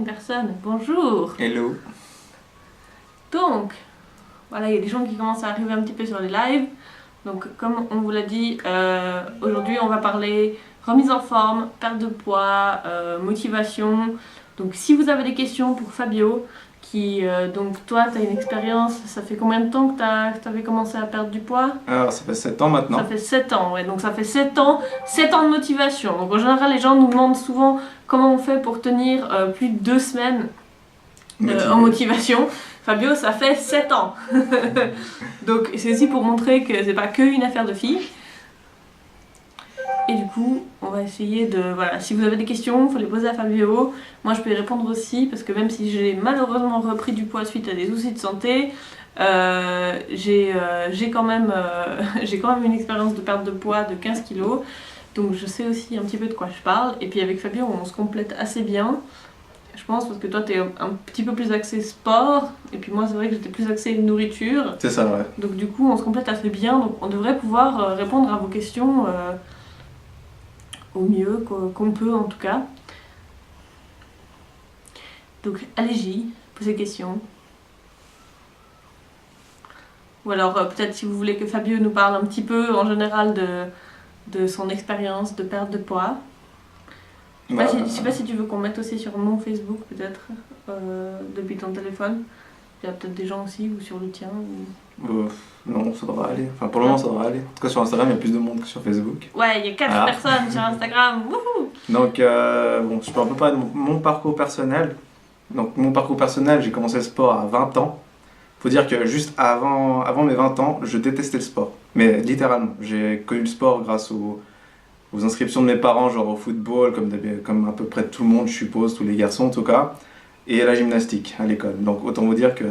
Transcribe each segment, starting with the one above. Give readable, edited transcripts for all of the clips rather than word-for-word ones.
personne. Bonjour. Hello. Donc, voilà, il y a des gens qui commencent à arriver un petit peu sur les lives. Donc, comme on vous l'a dit, aujourd'hui on va parler remise en forme, perte de poids, motivation. Donc, si vous avez des questions pour Fabio, donc toi, tu as une expérience, ça fait combien de temps que tu avais commencé à perdre du poids? Alors, ça fait 7 ans maintenant. Ça fait 7 ans, ouais. Donc ça fait 7 ans de motivation. Donc en général, les gens nous demandent souvent comment on fait pour tenir plus de 2 semaines en motivation. Fabio, ça fait 7 ans. Donc c'est aussi pour montrer que c'est pas qu'une affaire de filles. Et du coup, on va essayer de... Voilà, si vous avez des questions, il faut les poser à Fabio. Moi, je peux y répondre aussi, parce que même si j'ai malheureusement repris du poids suite à des soucis de santé, j'ai quand même une expérience de perte de poids de 15 kilos. Donc je sais aussi un petit peu de quoi je parle. Et puis avec Fabio, on se complète assez bien. Je pense, parce que toi, t'es un petit peu plus axé sport. Et puis moi, c'est vrai que j'étais plus axé nourriture. C'est ça, ouais. Donc du coup, on se complète assez bien. Donc on devrait pouvoir répondre à vos questions au mieux qu'on peut en tout cas. Donc allez-y, posez des questions. Ou alors peut-être si vous voulez que Fabio nous parle un petit peu en général de son expérience de perte de poids. Je sais pas si tu veux qu'on mette aussi sur mon Facebook peut-être, depuis ton téléphone. Il y a peut-être des gens aussi, ou sur le tien. Non, ça devrait aller. Enfin, pour le moment, ça devrait aller. En tout cas, sur Instagram, il y a plus de monde que sur Facebook. Ouais, il y a 4 personnes sur Instagram. Wouhou. Donc, bon, je peux un peu parler de mon parcours personnel. Donc, mon parcours personnel, j'ai commencé le sport à 20 ans. Faut dire que juste avant mes 20 ans, je détestais le sport. Mais littéralement, j'ai connu le sport grâce aux inscriptions de mes parents, genre au football, comme à peu près tout le monde, je suppose, tous les garçons en tout cas, et à la gymnastique à l'école. Donc autant vous dire que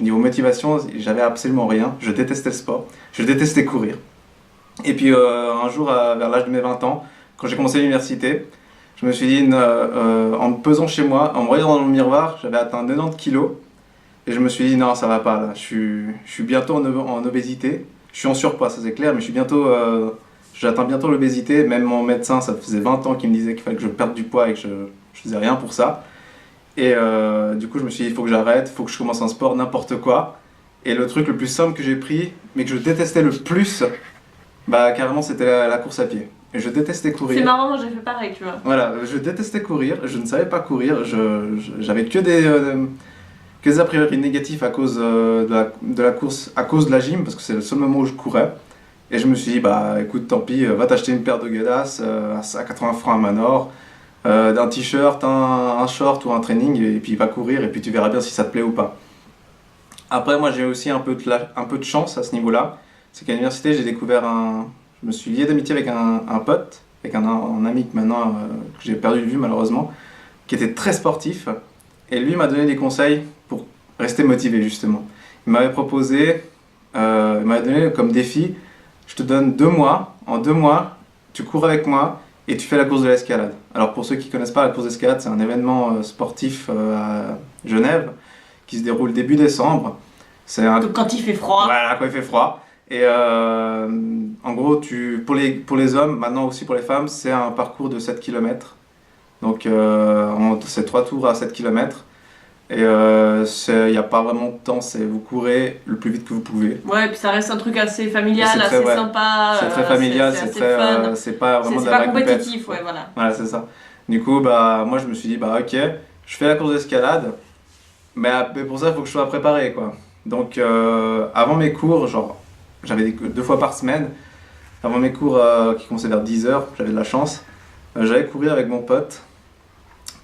niveau motivation, j'avais absolument rien. Je détestais le sport, je détestais courir. Et puis un jour, vers l'âge de mes 20 ans, quand j'ai commencé l'université, je me suis dit, en me pesant chez moi, en me regardant dans le miroir, j'avais atteint 90 kilos. Et je me suis dit, non, ça va pas là, je suis bientôt en obésité. Je suis en surpoids, ça c'est clair, mais j'atteins bientôt l'obésité. Même mon médecin, ça faisait 20 ans qu'il me disait qu'il fallait que je perde du poids et que je faisais rien pour ça. Et du coup, je me suis dit, il faut que j'arrête, il faut que je commence un sport, n'importe quoi. Et le truc le plus simple que j'ai pris, mais que je détestais le plus, bah carrément, c'était la course à pied. Et je détestais courir. C'est marrant, j'ai fait pareil, tu vois. Voilà, je détestais courir, je ne savais pas courir, j'avais que des a priori négatifs à cause de la course, à cause de la gym, parce que c'est le seul moment où je courais. Et je me suis dit, bah écoute, tant pis, va t'acheter une paire de Guedas à 80 francs à Manor, d'un t-shirt, un short ou un training, et puis va courir, et puis tu verras bien si ça te plaît ou pas. Après, moi j'ai aussi un peu de chance à ce niveau-là. C'est qu'à l'université, je me suis lié d'amitié avec un pote, avec un ami que maintenant que j'ai perdu de vue malheureusement, qui était très sportif. Et lui m'a donné des conseils pour rester motivé justement. Il m'avait donné comme défi, je te donne 2 mois, en 2 mois, tu cours avec moi et tu fais la course de l'escalade. Alors pour ceux qui ne connaissent pas, la course d'escalade, c'est un événement sportif à Genève qui se déroule début décembre. Donc quand il fait froid. Voilà, quand il fait froid. Et en gros, pour les hommes, maintenant aussi pour les femmes, c'est un parcours de 7 km. Donc c'est 3 tours à 7 km. Et il n'y a pas vraiment de temps, vous courez le plus vite que vous pouvez. Ouais, puis ça reste un truc assez familial, assez sympa. C'est très familial, c'est pas vraiment de la vraie compétition. Compétitif, ouais, voilà. Voilà, c'est ça. Du coup, bah, moi je me suis dit, bah ok, je fais la course d'escalade, mais pour ça il faut que je sois préparé, quoi. Donc avant mes cours, genre j'avais 2 fois par semaine, avant mes cours qui commençaient vers 10h, j'avais de la chance, j'allais courir avec mon pote.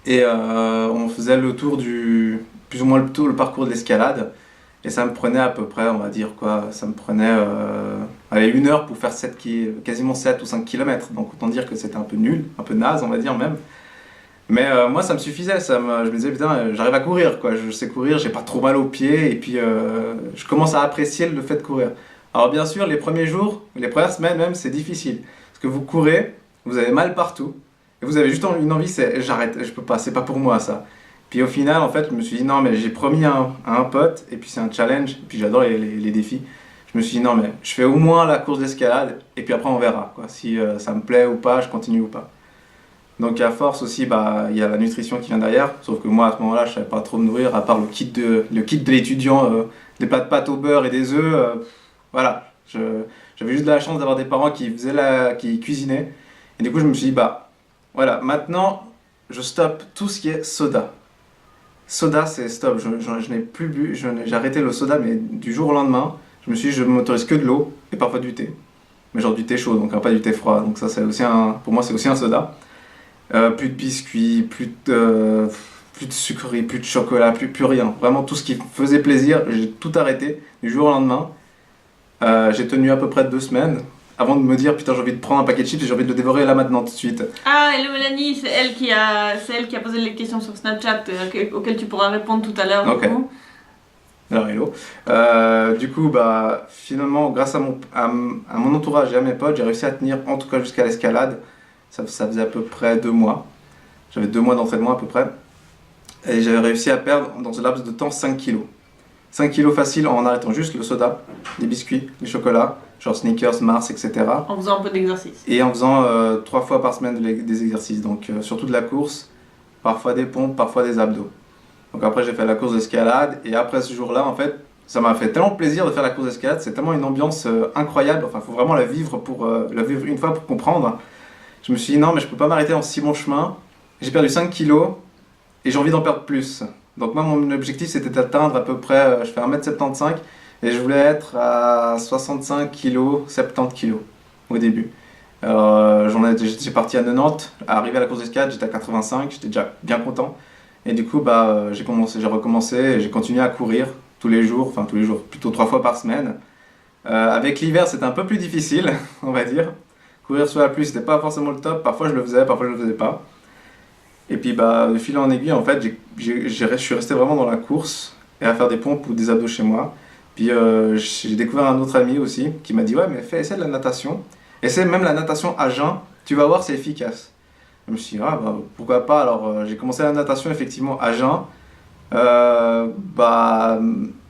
Et on faisait plus ou moins le parcours de l'escalade. Et ça me prenait à peu près, on va dire quoi, ça me prenait 1 heure pour faire quasiment 7 ou 5 km. Donc autant dire que c'était un peu nul, un peu naze on va dire même. Mais moi ça me suffisait, je me disais putain j'arrive à courir quoi, je sais courir, j'ai pas trop mal aux pieds et puis je commence à apprécier le fait de courir. Alors bien sûr les premiers jours, les premières semaines même c'est difficile. Parce que vous courez, vous avez mal partout. Et vous avez juste une envie, c'est j'arrête, je peux pas, c'est pas pour moi ça. Puis au final, en fait, je me suis dit non, mais j'ai promis à un pote, et puis c'est un challenge, et puis j'adore les défis. Je me suis dit non, mais je fais au moins la course d'escalade, et puis après on verra, quoi. Si ça me plaît ou pas, je continue ou pas. Donc à force aussi, bah, il y a la nutrition qui vient derrière. Sauf que moi, à ce moment-là, je savais pas trop me nourrir, à part le kit de l'étudiant, des plats de pâtes au beurre et des œufs. Voilà. J'avais juste de la chance d'avoir des parents qui cuisinaient. Et du coup, je me suis dit, bah, voilà, maintenant, je stoppe tout ce qui est soda. Soda, c'est stop. Je n'ai plus bu, j'ai arrêté le soda, mais du jour au lendemain, je me suis dit, je m'autorise que de l'eau et parfois du thé. Mais genre du thé chaud, donc pas du thé froid. Donc ça, c'est aussi pour moi, c'est aussi un soda. Plus de biscuits, plus de sucreries, plus de chocolat, plus rien. Vraiment tout ce qui faisait plaisir, j'ai tout arrêté du jour au lendemain. J'ai tenu à peu près 2 semaines avant de me dire putain j'ai envie de prendre un paquet de chips et j'ai envie de le dévorer là maintenant tout de suite. Ah, hello Mélanie, c'est elle qui a posé les questions sur Snapchat auxquelles tu pourras répondre tout à l'heure. Ok. Alors hello. Du coup bah finalement grâce à mon entourage et à mes potes j'ai réussi à tenir en tout cas jusqu'à l'escalade. Ça faisait à peu près 2 mois. J'avais 2 mois d'entraînement à peu près. Et j'avais réussi à perdre dans ce laps de temps 5 kilos. 5 kilos facile en arrêtant juste le soda, les biscuits, les chocolats, genre Snickers, Mars, etc. En faisant un peu d'exercice. Et en faisant 3 fois par semaine des exercices. Donc surtout de la course, parfois des pompes, parfois des abdos. Donc après j'ai fait la course d'escalade et après ce jour-là en fait ça m'a fait tellement plaisir de faire la course d'escalade, c'est tellement une ambiance incroyable, enfin il faut vraiment la vivre une fois pour comprendre. Je me suis dit non mais je peux pas m'arrêter en si bon chemin, j'ai perdu 5 kilos et j'ai envie d'en perdre plus. Donc moi mon objectif c'était d'atteindre à peu près, je fais 1m75 et je voulais être à 65 kilos, 70 kilos au début. J'étais parti à 90, arrivé à la course d'escalade j'étais à 85, j'étais déjà bien content. Et du coup j'ai recommencé et j'ai continué à courir tous les jours, plutôt 3 fois par semaine. Avec l'hiver c'était un peu plus difficile, on va dire. Courir sous la pluie c'était pas forcément le top, parfois je le faisais, parfois je le faisais pas. Et puis de fil en aiguille en fait je suis resté vraiment dans la course et à faire des pompes ou des abdos chez moi. Puis j'ai découvert un autre ami aussi qui m'a dit ouais mais essaie de la natation, essaie même la natation à jeun, tu vas voir c'est efficace. Je me suis dit ah, bah, pourquoi pas, alors j'ai commencé la natation effectivement à jeun.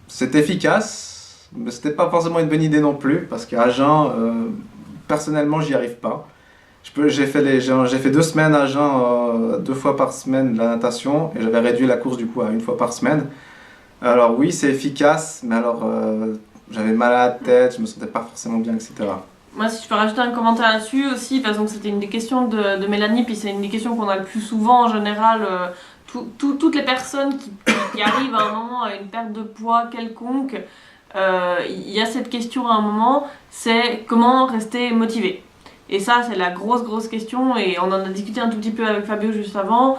C'est efficace mais c'était pas forcément une bonne idée non plus parce qu'à jeun personnellement j'y arrive pas. J'ai fait 2 semaines à jeun, 2 fois par semaine la natation et j'avais réduit la course du coup à 1 fois par semaine. Alors oui c'est efficace mais alors j'avais mal à la tête, je me sentais pas forcément bien etc. Moi, si je peux rajouter un commentaire là-dessus aussi, parce que c'était une des questions de Mélanie, puis c'est une des questions qu'on a le plus souvent en général. Toutes les personnes qui arrivent à un moment à une perte de poids quelconque, il y a cette question à un moment, c'est comment rester motivé. Et ça, c'est la grosse question, et on en a discuté un tout petit peu avec Fabio juste avant.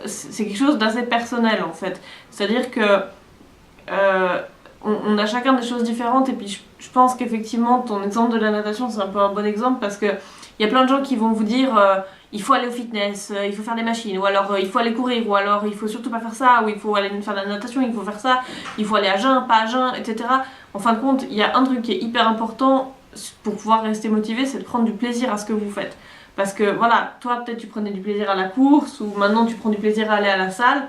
C'est quelque chose d'assez personnel en fait. C'est-à-dire que on a chacun des choses différentes, et puis je pense qu'effectivement ton exemple de la natation c'est un peu un bon exemple parce que il y a plein de gens qui vont vous dire il faut aller au fitness, il faut faire des machines, ou alors il faut aller courir, ou alors il faut surtout pas faire ça, ou il faut aller faire de la natation, il faut faire ça, il faut aller à jeun, pas à jeun, etc. En fin de compte, il y a un truc qui est hyper important pour pouvoir rester motivé, c'est de prendre du plaisir à ce que vous faites. Parce que voilà, toi peut-être tu prenais du plaisir à la course, ou maintenant tu prends du plaisir à aller à la salle.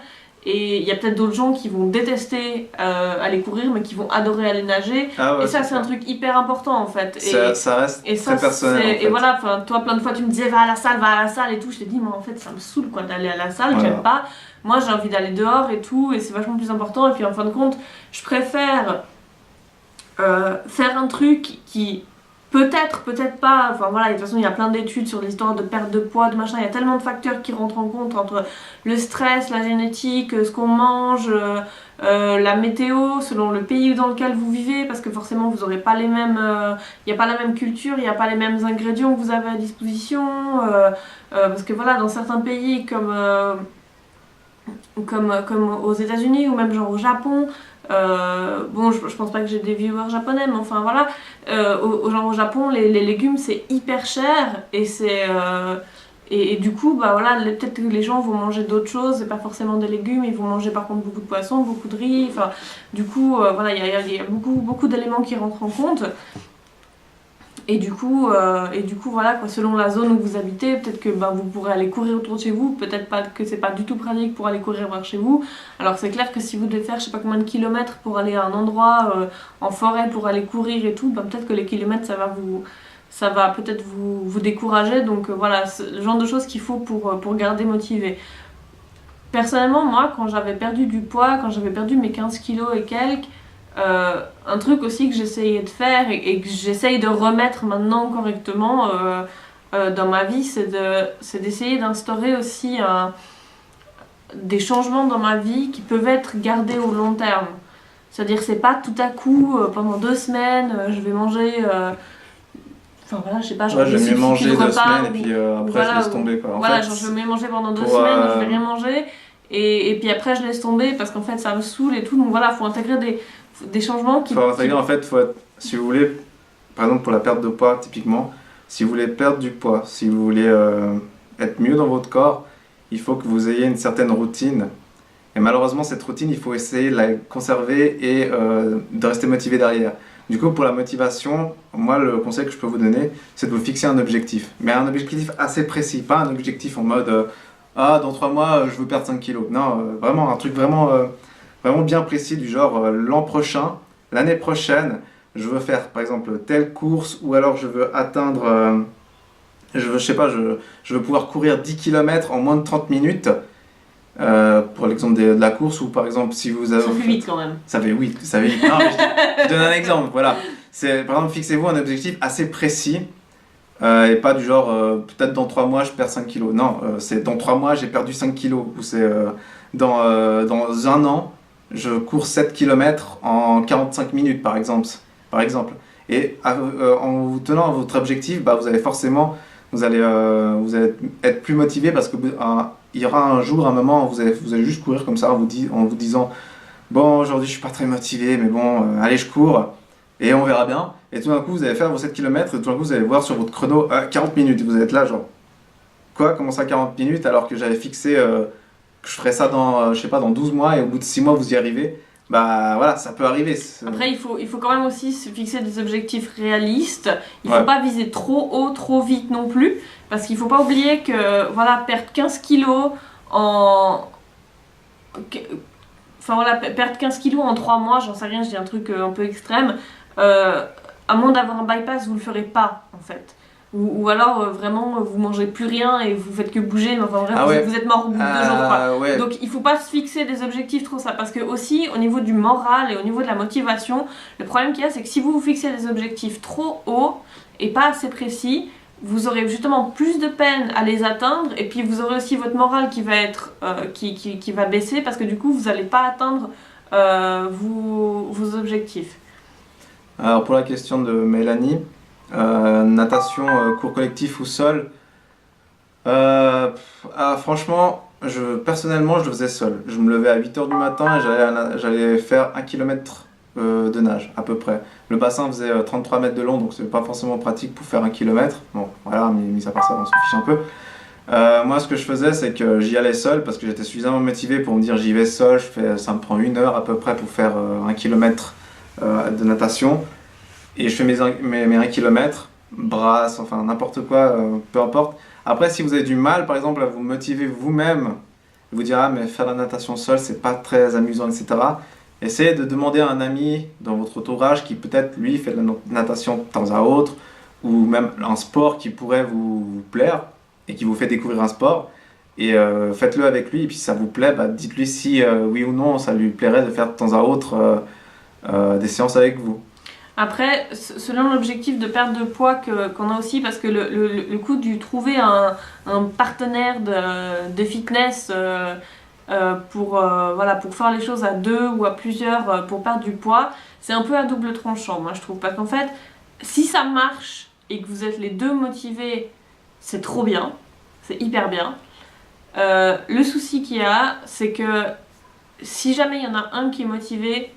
Et il y a peut-être d'autres gens qui vont détester aller courir, mais qui vont adorer aller nager. Ah ouais, et ça, c'est un truc hyper important en fait. Ça reste très personnel. En fait. Et voilà, toi, plein de fois, tu me disais va à la salle et tout. Je t'ai dit, moi en fait, ça me saoule quoi d'aller à la salle, voilà. J'aime pas. Moi, j'ai envie d'aller dehors et tout, et c'est vachement plus important. Et puis en fin de compte, je préfère faire un truc qui. Peut-être pas, enfin voilà, de toute façon il y a plein d'études sur l'histoire de perte de poids, de machin, il y a tellement de facteurs qui rentrent en compte entre le stress, la génétique, ce qu'on mange, la météo, selon le pays dans lequel vous vivez, parce que forcément vous n'aurez pas les mêmes, il n'y a pas la même culture, il n'y a pas les mêmes ingrédients que vous avez à disposition, parce que voilà, dans certains pays comme aux États-Unis ou même genre au Japon, bon je pense pas que j'ai des viewers japonais mais enfin voilà, genre au Japon les légumes c'est hyper cher et c'est et du coup bah voilà, peut-être que les gens vont manger d'autres choses et pas forcément des légumes, ils vont manger par contre beaucoup de poissons, beaucoup de riz, enfin du coup voilà, il y a beaucoup d'éléments qui rentrent en compte. Et du coup voilà quoi, selon la zone où vous habitez, peut-être que vous pourrez aller courir autour de chez vous, peut-être pas que c'est pas du tout pratique pour aller courir vers chez vous. Alors c'est clair que si vous devez faire je sais pas combien de kilomètres pour aller à un endroit en forêt pour aller courir et tout, peut-être que les kilomètres ça va ça va peut-être vous décourager. Donc voilà, c'est le genre de choses qu'il faut pour garder motivé. Personnellement, moi, quand j'avais perdu du poids, quand j'avais perdu mes 15 kilos et quelques, un truc aussi que j'essayais de faire et que j'essaye de remettre maintenant correctement dans ma vie, c'est d'essayer d'instaurer aussi des changements dans ma vie qui peuvent être gardés au long terme. C'est-à-dire, c'est pas tout à coup, pendant 2 semaines, je vais manger. Enfin voilà, je sais pas, genre Ouais, je vais mieux manger 2 semaines et puis après voilà, je laisse tomber quoi. En voilà, fait, genre je vais mieux manger pendant 2 pour, semaines, je vais rien manger. Et puis après, je laisse tomber parce qu'en fait, ça me saoule et tout. Donc voilà, faut intégrer des changements qui. faut intégrer, en fait, si vous voulez, par exemple pour la perte de poids typiquement, si vous voulez perdre du poids, si vous voulez être mieux dans votre corps, il faut que vous ayez une certaine routine. Et malheureusement, cette routine, il faut essayer de la conserver et de rester motivé derrière. Du coup, pour la motivation, moi, le conseil que je peux vous donner, c'est de vous fixer un objectif. Mais un objectif assez précis, pas un objectif en mode ah, dans 3 mois, je veux perdre 5 kilos. Non, vraiment, un truc vraiment bien précis du genre l'an prochain, l'année prochaine, je veux faire par exemple telle course ou alors je veux atteindre, je sais pas, je veux pouvoir courir 10 km en moins de 30 minutes. Pour l'exemple de la course, ou par exemple si vous avez... Ça fait vite quand même. Ça fait vite. Non, mais je donne un exemple, voilà. Par exemple, fixez-vous un objectif assez précis, et pas du genre, peut-être dans 3 mois je perds 5 kilos. Non, c'est dans 3 mois j'ai perdu 5 kilos, ou c'est dans 1 an je cours 7 km en 45 minutes par exemple. Et en vous tenant à votre objectif, bah, vous allez forcément, vous allez être plus motivé parce que il y aura un jour, un moment, vous allez juste courir comme ça en vous disant bon, aujourd'hui je suis pas très motivé, mais bon, allez, je cours et on verra bien. Et tout d'un coup, vous allez faire vos 7 km et tout d'un coup, vous allez voir sur votre chrono 40 minutes. Vous êtes là, genre quoi, comment ça 40 minutes alors que j'avais fixé que je ferais ça dans, je sais pas, dans 12 mois et au bout de 6 mois, vous y arrivez. Bah voilà, ça peut arriver. Après, il faut quand même aussi se fixer des objectifs réalistes. Il faut pas viser trop haut, trop vite non plus. Parce qu'il faut pas oublier que voilà, perdre 15 kilos en. Enfin voilà, perdre 15 kilos en 3 mois, j'en sais rien, je dis un truc un peu extrême. À moins d'avoir un bypass, vous le ferez pas en fait. Ou alors vraiment vous mangez plus rien et vous faites que bouger, mais enfin bref, vous êtes mort au bout de 2 jours quoi. Ouais. Donc il faut pas se fixer des objectifs trop ça, parce que aussi au niveau du moral et au niveau de la motivation, le problème qu'il y a c'est que si vous vous fixez des objectifs trop hauts et pas assez précis, vous aurez justement plus de peine à les atteindre, et puis vous aurez aussi votre morale qui va être qui va baisser parce que du coup vous n'allez pas atteindre vos objectifs. Alors pour la question de Mélanie, natation, cours collectif ou seul, franchement, personnellement je le faisais seul. Je me levais à 8h du matin et j'allais faire 1 km de nage à peu près. Le bassin faisait 33 mètres de long, donc c'est pas forcément pratique pour faire 1 km. Bon voilà, mis à part ça, on s'en fiche un peu. Moi ce que je faisais c'est que j'y allais seul parce que j'étais suffisamment motivé pour me dire j'y vais seul, ça me prend 1 heure à peu près pour faire 1 km de natation. Et je fais mes 1 km, brasse, enfin n'importe quoi, peu importe. Après, si vous avez du mal, par exemple, à vous motiver vous-même, vous dire ah mais faire la natation seul, c'est pas très amusant, etc. Essayez de demander à un ami dans votre entourage qui peut-être lui fait de la natation de temps à autre, ou même un sport qui pourrait vous plaire et qui vous fait découvrir un sport. Et faites-le avec lui, et puis si ça vous plaît, bah, dites-lui si oui ou non ça lui plairait de faire de temps à autre des séances avec vous. Après, selon l'objectif de perte de poids qu'on a aussi, parce que le coup de trouver un partenaire de fitness pour faire les choses à 2 ou à plusieurs pour perdre du poids, c'est un peu à double tranchant, moi je trouve. Parce qu'en fait, si ça marche et que vous êtes les deux motivés, c'est trop bien, c'est hyper bien. Le souci qu'il y a, c'est que si jamais il y en a un qui est motivé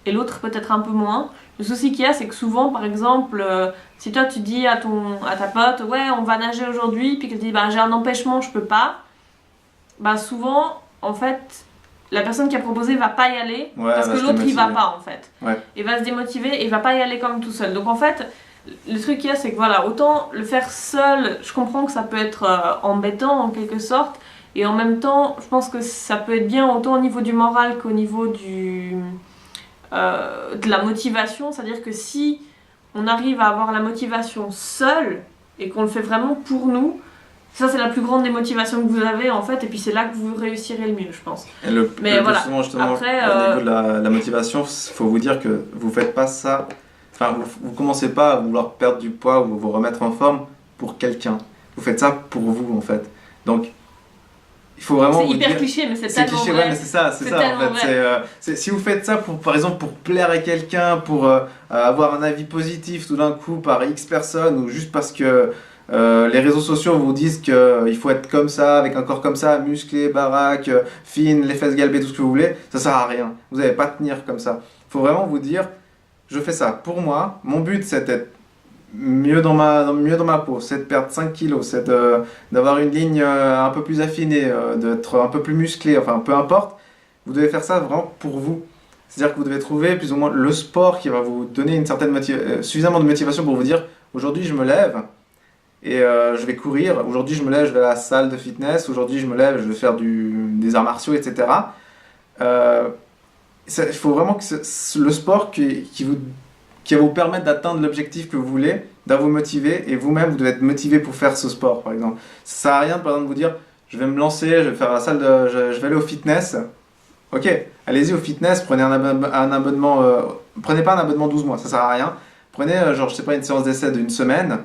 et l'autre peut-être un peu moins, le souci qu'il y a, c'est que souvent, par exemple, si toi tu dis à ta pote ouais on va nager aujourd'hui, puis qu'elle te dit bah j'ai un empêchement, je peux pas, bah souvent en fait la personne qui a proposé va pas y aller parce que l'autre il va pas en fait, et va se démotiver et va pas y aller comme tout seul. Donc en fait le truc qu'il y a, c'est que voilà, autant le faire seul, je comprends que ça peut être embêtant en quelque sorte, et en même temps je pense que ça peut être bien autant au niveau du moral qu'au niveau de la motivation. C'est à dire que si on arrive à avoir la motivation seul et qu'on le fait vraiment pour nous, ça c'est la plus grande des motivations que vous avez en fait, et puis c'est là que vous réussirez le mieux, je pense. Et le Mais voilà. justement, Après, au niveau de la motivation, il faut vous dire que vous faites pas ça, enfin vous commencez pas à vouloir perdre du poids ou vous remettre en forme pour quelqu'un. Vous faites ça pour vous en fait. Donc il faut vraiment c'est vous hyper dire... cliché, mais c'est C'est tellement cliché, vrai. ouais, mais c'est ça en tellement fait. Si vous faites ça par exemple pour plaire à quelqu'un, pour avoir un avis positif tout d'un coup par X personnes, ou juste parce que les réseaux sociaux vous disent qu'il faut être comme ça, avec un corps comme ça, musclé, baraque, fine, les fesses galbées, tout ce que vous voulez, ça sert à rien. Vous n'allez pas tenir comme ça. Il faut vraiment vous dire, je fais ça pour moi, mon but c'est d'être mieux dans ma peau, c'est de perdre 5 kilos, c'est d'avoir une ligne un peu plus affinée, d'être un peu plus musclé, enfin peu importe. Vous devez faire ça vraiment pour vous. C'est-à-dire que vous devez trouver plus ou moins le sport qui va vous donner une certaine suffisamment de motivation pour vous dire, aujourd'hui je me lève et je vais courir, aujourd'hui je me lève, je vais à la salle de fitness, aujourd'hui je me lève, je vais faire des arts martiaux, etc. Il faut vraiment que le sport qui va vous permettre d'atteindre l'objectif que vous voulez, de vous motiver, et vous-même, vous devez être motivé pour faire ce sport, par exemple. Ça sert à rien, par exemple, de vous dire, je vais me lancer, je vais faire la salle je vais aller au fitness. Ok, allez-y au fitness, prenez un abonnement, prenez pas un abonnement 12 mois, ça sert à rien. Prenez, genre, je sais pas, une séance d'essai d'une semaine,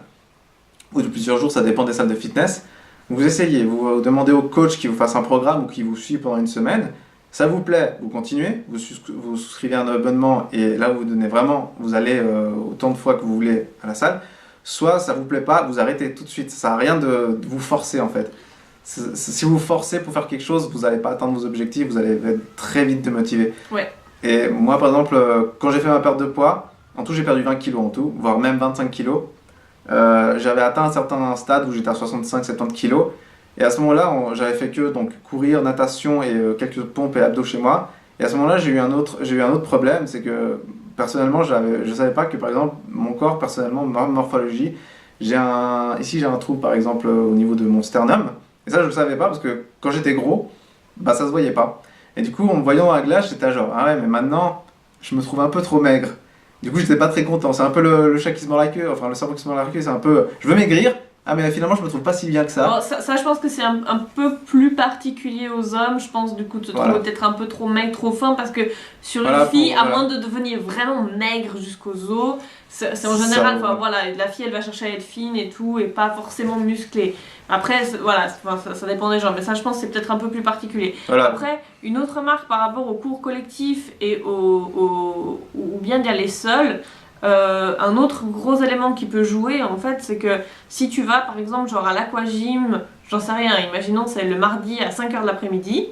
ou de plusieurs jours, ça dépend des salles de fitness. Vous essayez, vous demandez au coach qui vous fasse un programme ou qui vous suit pendant une semaine. Ça vous plaît, vous continuez, vous souscrivez un abonnement et là vous donnez vraiment, vous allez autant de fois que vous voulez à la salle. Soit ça vous plaît pas, vous arrêtez tout de suite. Ça sert à rien de vous forcer en fait. Si vous vous forcez pour faire quelque chose, vous n'allez pas atteindre vos objectifs, vous allez être très vite démotivé. Ouais. Et moi par exemple, quand j'ai fait ma perte de poids, en tout j'ai perdu 20 kilos en tout, voire même 25 kilos. J'avais atteint un certain stade où j'étais à 65-70 kilos. Et à ce moment-là, j'avais fait que donc, courir, natation et quelques pompes et abdos chez moi. Et à ce moment-là, j'ai eu un autre problème, c'est que personnellement, je ne savais pas que par exemple, mon corps, personnellement, ma morphologie, ici j'ai un trou par exemple au niveau de mon sternum. Et ça, je ne le savais pas parce que quand j'étais gros, bah, ça ne se voyait pas. Et du coup, en me voyant dans la glace, j'étais genre, ah ouais, mais maintenant, je me trouve un peu trop maigre. Du coup, j'étais pas très content. C'est un peu le chat qui se mord la queue, enfin le serpent qui se mord la queue, c'est un peu, je veux maigrir. Ah mais finalement je me trouve pas si bien que ça. Bon, ça je pense que c'est un peu plus particulier aux hommes, je pense du coup de se trouver peut-être un peu trop maigre, trop fin, parce que sur une fille, à moins de devenir vraiment maigre jusqu'aux os, c'est en général, voilà, la fille elle va chercher à être fine et tout, et pas forcément musclée. Après, voilà, ça dépend des gens, mais ça je pense que c'est peut-être un peu plus particulier. Voilà. Après, une autre remarque par rapport aux cours collectifs et ou bien d'y aller seul. Un autre gros élément qui peut jouer en fait, c'est que si tu vas par exemple genre à l'aquagym, j'en sais rien, imaginons c'est le mardi à 5h de l'après-midi,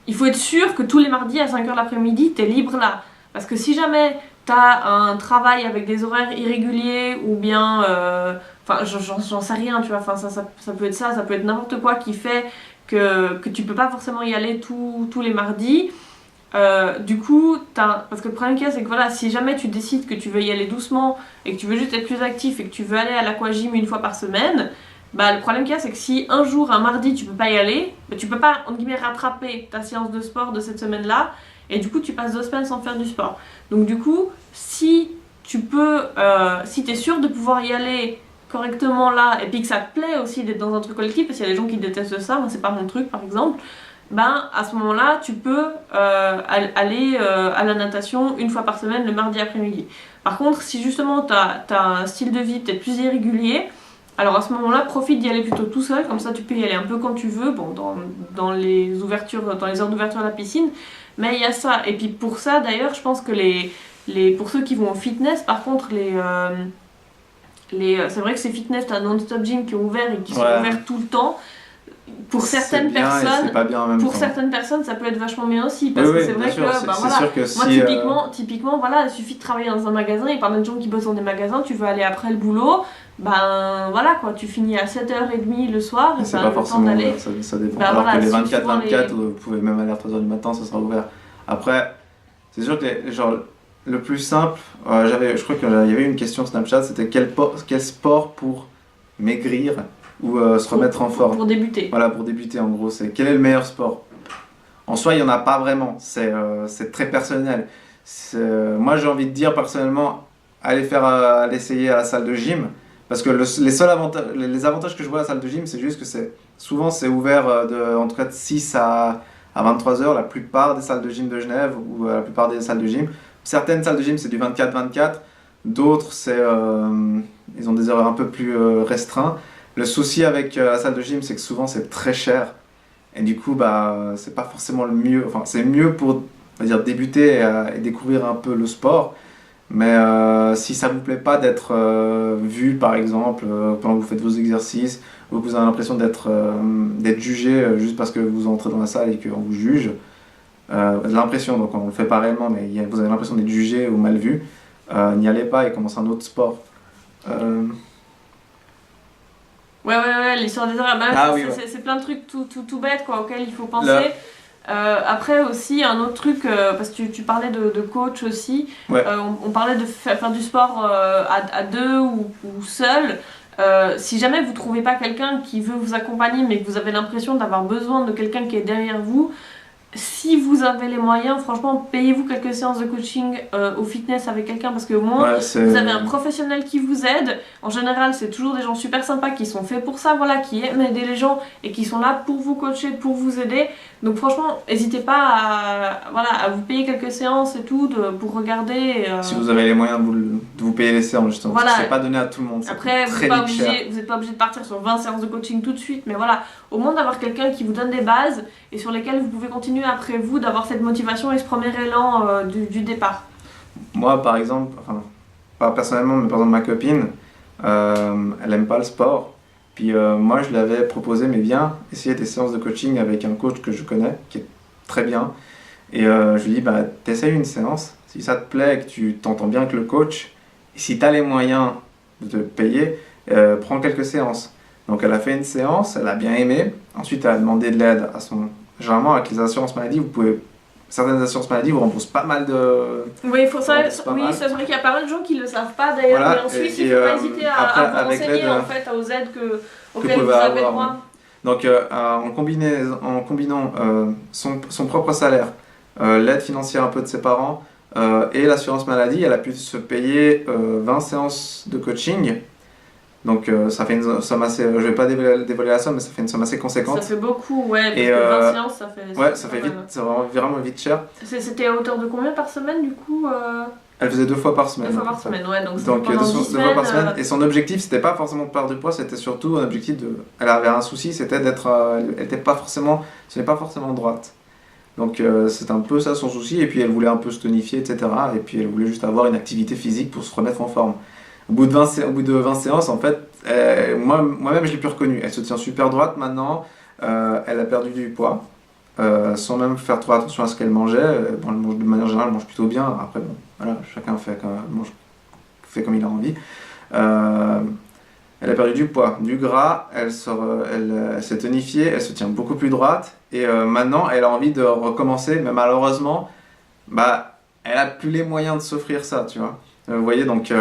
il faut être sûr que tous les mardis à 5h de l'après-midi t'es libre là, parce que si jamais t'as un travail avec des horaires irréguliers ou bien enfin j'en sais rien, tu vois, enfin ça peut être ça peut être n'importe quoi qui fait que tu peux pas forcément y aller tous les mardis. Du coup, parce que le problème qu'il y a, c'est que voilà, si jamais tu décides que tu veux y aller doucement et que tu veux juste être plus actif et que tu veux aller à l'aquagym une fois par semaine, bah le problème qu'il y a, c'est que si un jour, un mardi, tu peux pas y aller, bah, tu peux pas, entre guillemets, rattraper ta séance de sport de cette semaine-là, et du coup, tu passes 2 semaines sans faire du sport. Donc du coup, si tu peux, si t'es sûr de pouvoir y aller correctement là, et puis que ça te plaît aussi d'être dans un truc collectif, parce qu'il y a des gens qui détestent ça, moi c'est pas mon truc par exemple, ben à ce moment-là, tu peux aller à la natation une fois par semaine le mardi après-midi. Par contre, si justement tu as un style de vie peut-être plus irrégulier, alors à ce moment-là, profite d'y aller plutôt tout seul, comme ça tu peux y aller un peu quand tu veux, bon, dans les heures d'ouverture de la piscine, mais il y a ça. Et puis pour ça d'ailleurs, je pense que pour ceux qui vont au fitness, par contre, c'est vrai que ces fitness, t'as Non-Stop Gym qui est ouvert et qui sont ouverts tout le temps. Pour certaines personnes, certaines personnes, ça peut être vachement bien aussi, parce que c'est vrai que, bah, voilà, sûr que moi typiquement, voilà, il suffit de travailler dans un magasin, et pas mal de gens qui bossent dans des magasins, tu veux aller après le boulot, ben voilà quoi, tu finis à 7h30 le soir, et c'est ben pas le forcément temps d'aller. ça dépend. Ben, Alors voilà, que les 24-24, vous pouvez même aller à 3h du matin, ça sera ouvert. Après, c'est sûr que genre, le plus simple, je crois qu'il y avait une question Snapchat, c'était quel sport pour maigrir ou se remettre en forme. Pour débuter. Voilà, pour débuter en gros, c'est quel est le meilleur sport. En soi, il n'y en a pas vraiment, c'est très personnel. Moi j'ai envie de dire personnellement, allez essayer à la salle de gym. Parce que les avantages que je vois à la salle de gym, c'est juste que souvent c'est ouvert en tout cas de 6 à 23 heures, la plupart des salles de gym de Genève ou la plupart des salles de gym. Certaines salles de gym, c'est du 24-24, d'autres, ils ont des horaires un peu plus restreints. Le souci avec la salle de gym, c'est que souvent c'est très cher. Et du coup, c'est pas forcément le mieux. Enfin, c'est mieux pour, on va dire, débuter et découvrir un peu le sport. Mais si ça vous plaît pas d'être vu, par exemple, pendant que vous faites vos exercices, ou que vous avez l'impression d'être jugé juste parce que vous entrez dans la salle et qu'on vous juge, l'impression, donc on ne le fait pas réellement, mais vous avez l'impression d'être jugé ou mal vu, n'y allez pas et commencez un autre sport. Ouais, l'histoire des horaires, c'est plein de trucs tout bêtes quoi, auxquels il faut penser. Après aussi, un autre truc, parce que tu parlais de coach aussi, Ouais. on parlait de faire du sport à deux ou seul. Si jamais vous trouvez pas quelqu'un qui veut vous accompagner, mais que vous avez l'impression d'avoir besoin de quelqu'un qui est derrière vous, si vous avez les moyens, franchement, payez-vous quelques séances de coaching au fitness avec quelqu'un parce que au moins vous avez un professionnel qui vous aide. En général, c'est toujours des gens super sympas qui sont faits pour ça, voilà, qui aiment aider les gens et qui sont là pour vous coacher, pour vous aider. Donc franchement, n'hésitez pas à vous payer quelques séances et tout pour regarder. Si vous avez les moyens de vous payer les séances, justement, voilà. C'est pas donné à tout le monde. Après, vous n'êtes pas obligé de partir sur 20 séances de coaching tout de suite, mais voilà, au moins d'avoir quelqu'un qui vous donne des bases et sur lesquelles vous pouvez continuer après vous, d'avoir cette motivation et ce premier élan du départ. Moi, par exemple, enfin, pas personnellement, mais par exemple ma copine, elle aime pas le sport. Puis moi, je lui avais proposé, mais viens essayer des séances de coaching avec un coach que je connais, qui est très bien. Et je lui dis, t'essayes une séance, si ça te plaît et que tu t'entends bien avec le coach, et si tu as les moyens de te payer, prends quelques séances. Donc elle a fait une séance, elle a bien aimé. Ensuite, elle a demandé de l'aide à son... Généralement, avec les assurances maladie, certaines assurances maladie vous remboursent pas mal de... Oui, c'est vrai qu'il y a pas mal de gens qui ne le savent pas d'ailleurs, voilà, mais en Suisse, il ne faut pas hésiter à vous renseigner en fait, aux aides auxquelles vous avez droit. Donc en combinant son propre salaire, l'aide financière un peu de ses parents et l'assurance maladie, elle a pu se payer 20 séances de coaching. Donc ça fait une somme assez, je vais pas dévoiler la somme, mais ça fait une somme assez conséquente. Ça fait beaucoup, ouais, parce que 20 séances, ça fait... Ouais, ça fait vite, c'est vraiment vite cher. C'était à hauteur de combien par semaine du coup Elle faisait 2 fois par semaine. 2 fois par semaine, ouais, donc 2 fois par semaine. Et son objectif, c'était pas forcément de perdre du poids, c'était surtout un objectif de... Elle avait un souci, c'était d'être... elle était pas forcément... Ce n'est pas forcément droite. Donc c'est un peu ça son souci, et puis elle voulait un peu se tonifier, etc. Et puis elle voulait juste avoir une activité physique pour se remettre en forme. Au bout de 20 séances, en fait, moi-même je l'ai plus reconnue. Elle se tient super droite maintenant, elle a perdu du poids, sans même faire trop attention à ce qu'elle mangeait. Bon, elle mange, de manière générale, elle mange plutôt bien. Après, bon, voilà, chacun fait comme il a envie. Elle a perdu du poids, du gras, elle s'est tonifiée, elle se tient beaucoup plus droite. Et maintenant, elle a envie de recommencer, mais malheureusement, elle a plus les moyens de s'offrir ça, tu vois. Vous voyez, donc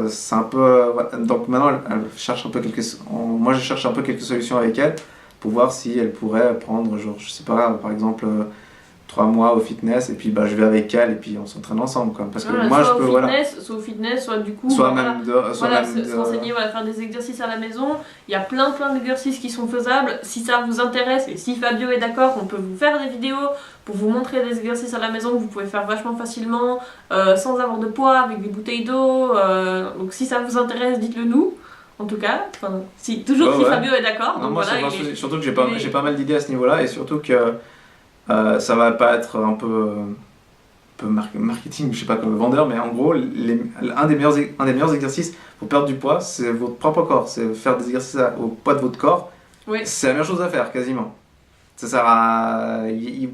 c'est un peu... donc maintenant, elle cherche un peu moi, je cherche un peu quelques solutions avec elle pour voir si elle pourrait prendre, genre, je sais pas, par exemple, 3 mois au fitness, et puis je vais avec elle, et puis on s'entraîne ensemble, quoi. Parce que moi, je peux... Soit au fitness, soit du coup... se renseigner, faire des exercices à la maison. Il y a plein d'exercices qui sont faisables. Si ça vous intéresse, et si Fabio est d'accord, on peut vous faire des vidéos pour vous montrer des exercices à la maison que vous pouvez faire vachement facilement, sans avoir de poids, avec des bouteilles d'eau. Donc si ça vous intéresse, dites-le nous. En tout cas, si Fabio est d'accord. Donc moi, surtout que j'ai pas mal d'idées à ce niveau-là, et surtout que ça va pas être un peu marketing, je sais pas, comme vendeur, mais en gros, un des meilleurs exercices pour perdre du poids, c'est votre propre corps. C'est faire des exercices au poids de votre corps. Oui. C'est la meilleure chose à faire, quasiment. Ça sert à... Vous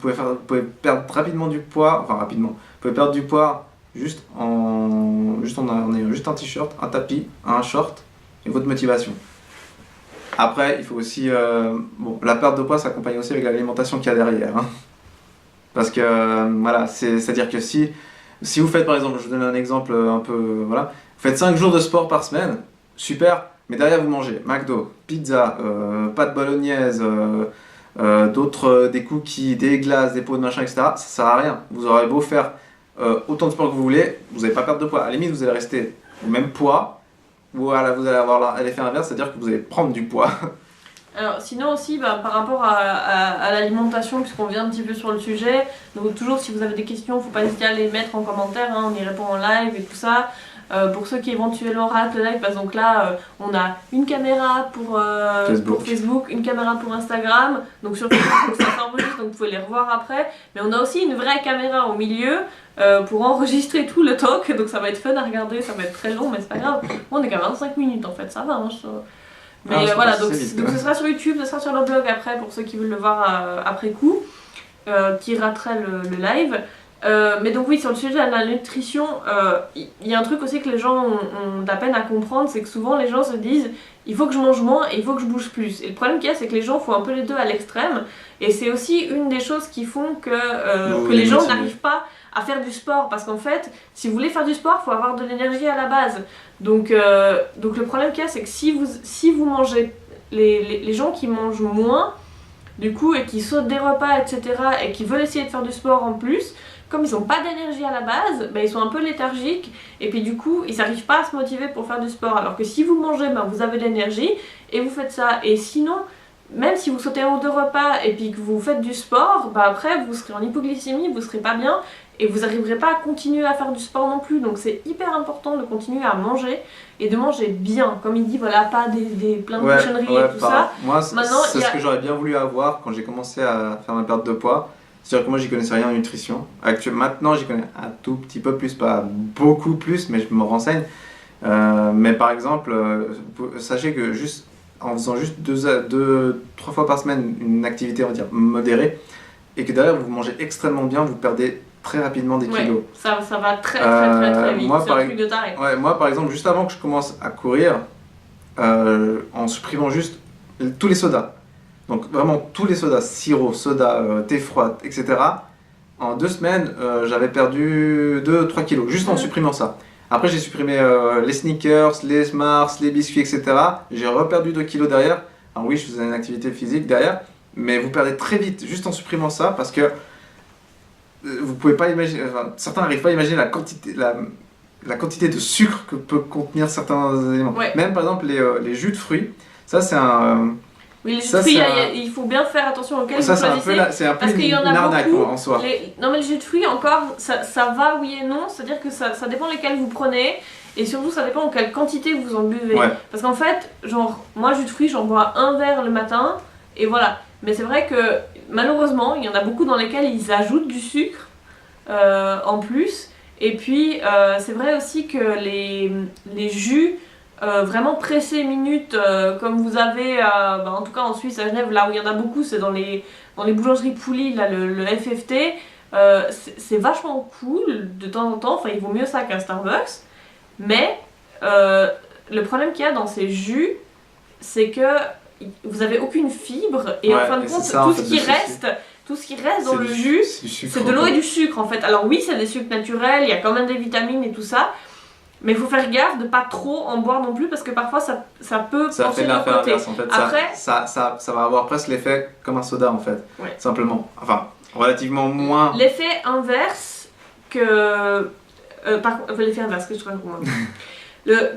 pouvez perdre rapidement du poids, enfin rapidement. Vous pouvez perdre du poids juste en ayant juste un t-shirt, un tapis, un short et votre motivation. Après, il faut aussi... la perte de poids s'accompagne aussi avec l'alimentation qu'il y a derrière. Hein. Parce que, voilà, c'est-à-dire que si vous faites, par exemple, je vous donne un exemple un peu... Voilà, vous faites 5 jours de sport par semaine, super, mais derrière vous mangez McDo, pizza, pâtes bolognaise, des cookies, des glaces, des pots de machin, etc. Ça sert à rien. Vous aurez beau faire autant de sport que vous voulez, vous n'allez pas perdre de poids. À la limite, vous allez rester au même poids, ou voilà, vous allez avoir l'effet inverse, c'est-à-dire que vous allez prendre du poids. Alors, sinon aussi, par rapport à l'alimentation, puisqu'on vient un petit peu sur le sujet, donc toujours si vous avez des questions, il ne faut pas hésiter à les mettre en commentaire, hein, on y répond en live et tout ça. Pour ceux qui éventuellement ratent le live, parce que donc là, on a une caméra pour Facebook, une caméra pour Instagram, donc sur Facebook ça s'enregistre, donc vous pouvez les revoir après, mais on a aussi une vraie caméra au milieu pour enregistrer tout le talk, donc ça va être fun à regarder, ça va être très long, mais c'est pas grave. On est qu'à 25 minutes en fait, ça va. Hein, mais voilà, donc ce sera sur YouTube, ce sera sur le blog après pour ceux qui veulent le voir après coup, qui rateraient le live. Mais donc oui, sur le sujet de la nutrition, il y a un truc aussi que les gens ont de la peine à comprendre, c'est que souvent les gens se disent il faut que je mange moins et il faut que je bouge plus. Et le problème qu'il y a, c'est que les gens font un peu les deux à l'extrême, et c'est aussi une des choses qui font que les gens n'arrivent pas à faire du sport, parce qu'en fait, si vous voulez faire du sport, il faut avoir de l'énergie à la base. Donc le problème qu'il y a, c'est que si vous mangez, les gens qui mangent moins, du coup, et qui sautent des repas, etc., et qui veulent essayer de faire du sport en plus, comme ils n'ont pas d'énergie à la base, ils sont un peu léthargiques, et puis du coup, ils n'arrivent pas à se motiver pour faire du sport. Alors que si vous mangez, vous avez de l'énergie, et vous faites ça. Et sinon, même si vous sautez un ou deux repas, et puis que vous faites du sport, après, vous serez en hypoglycémie, vous serez pas bien, et vous n'arriverez pas à continuer à faire du sport non plus. Donc c'est hyper important de continuer à manger, et de manger bien. Comme il dit, voilà, pas plein de cochonneries et tout ça. Moi, c'est ce que j'aurais bien voulu avoir quand j'ai commencé à faire ma perte de poids. C'est-à-dire que moi, j'y connaissais rien en nutrition. Maintenant, j'y connais un tout petit peu plus, pas beaucoup plus, mais je me renseigne. Mais par exemple, sachez que juste en faisant juste 2-3 fois par semaine une activité, on va dire, modérée, et que derrière vous mangez extrêmement bien, vous perdez très rapidement des kilos. Ça va très vite, c'est un truc de taré. Moi par exemple, juste avant que je commence à courir, en supprimant juste tous les sodas, donc vraiment tous les sodas, sirop, soda, thé froid, etc., en 2 semaines, j'avais perdu 2-3 kilos, juste en supprimant ça. Après j'ai supprimé les sneakers, les Mars, les biscuits, etc. J'ai reperdu 2 kilos derrière. Alors oui, je faisais une activité physique derrière, mais vous perdez très vite juste en supprimant ça, parce que vous pouvez pas imaginer, certains n'arrivent pas à imaginer la quantité de sucre que peut contenir certains éléments. Ouais. Même par exemple les jus de fruits, ça c'est un... Oui, les jus de fruits, il faut bien faire attention auxquels vous choisissez. C'est un peu une arnaque en soi. Non mais le jus de fruits encore, ça va oui et non, c'est-à-dire que ça dépend lesquels vous prenez, et surtout ça dépend en quelle quantité vous en buvez. Ouais. Parce qu'en fait, genre, moi jus de fruits, j'en bois un verre le matin, et voilà. Mais c'est vrai que malheureusement, il y en a beaucoup dans lesquels ils ajoutent du sucre en plus. Et puis c'est vrai aussi que les jus vraiment pressés minutes, comme vous avez en tout cas en Suisse, à Genève, là où il y en a beaucoup, c'est dans les boulangeries Pouli, là, le FFT. C'est vachement cool de temps en temps, enfin il vaut mieux ça qu'un Starbucks. Mais le problème qu'il y a dans ces jus, c'est que vous avez aucune fibre, et en fin de compte, tout ce qui reste dans le jus, c'est de l'eau et du sucre en fait. Alors oui, c'est des sucres naturels, il y a quand même des vitamines et tout ça, mais il faut faire gaffe de pas trop en boire non plus, parce que parfois ça peut pencher de l'autre côté. En fait. Après, ça va avoir presque l'effet comme un soda en fait, simplement. Enfin, relativement moins. L'effet inverse que... l'effet inverse, que je trouve moins.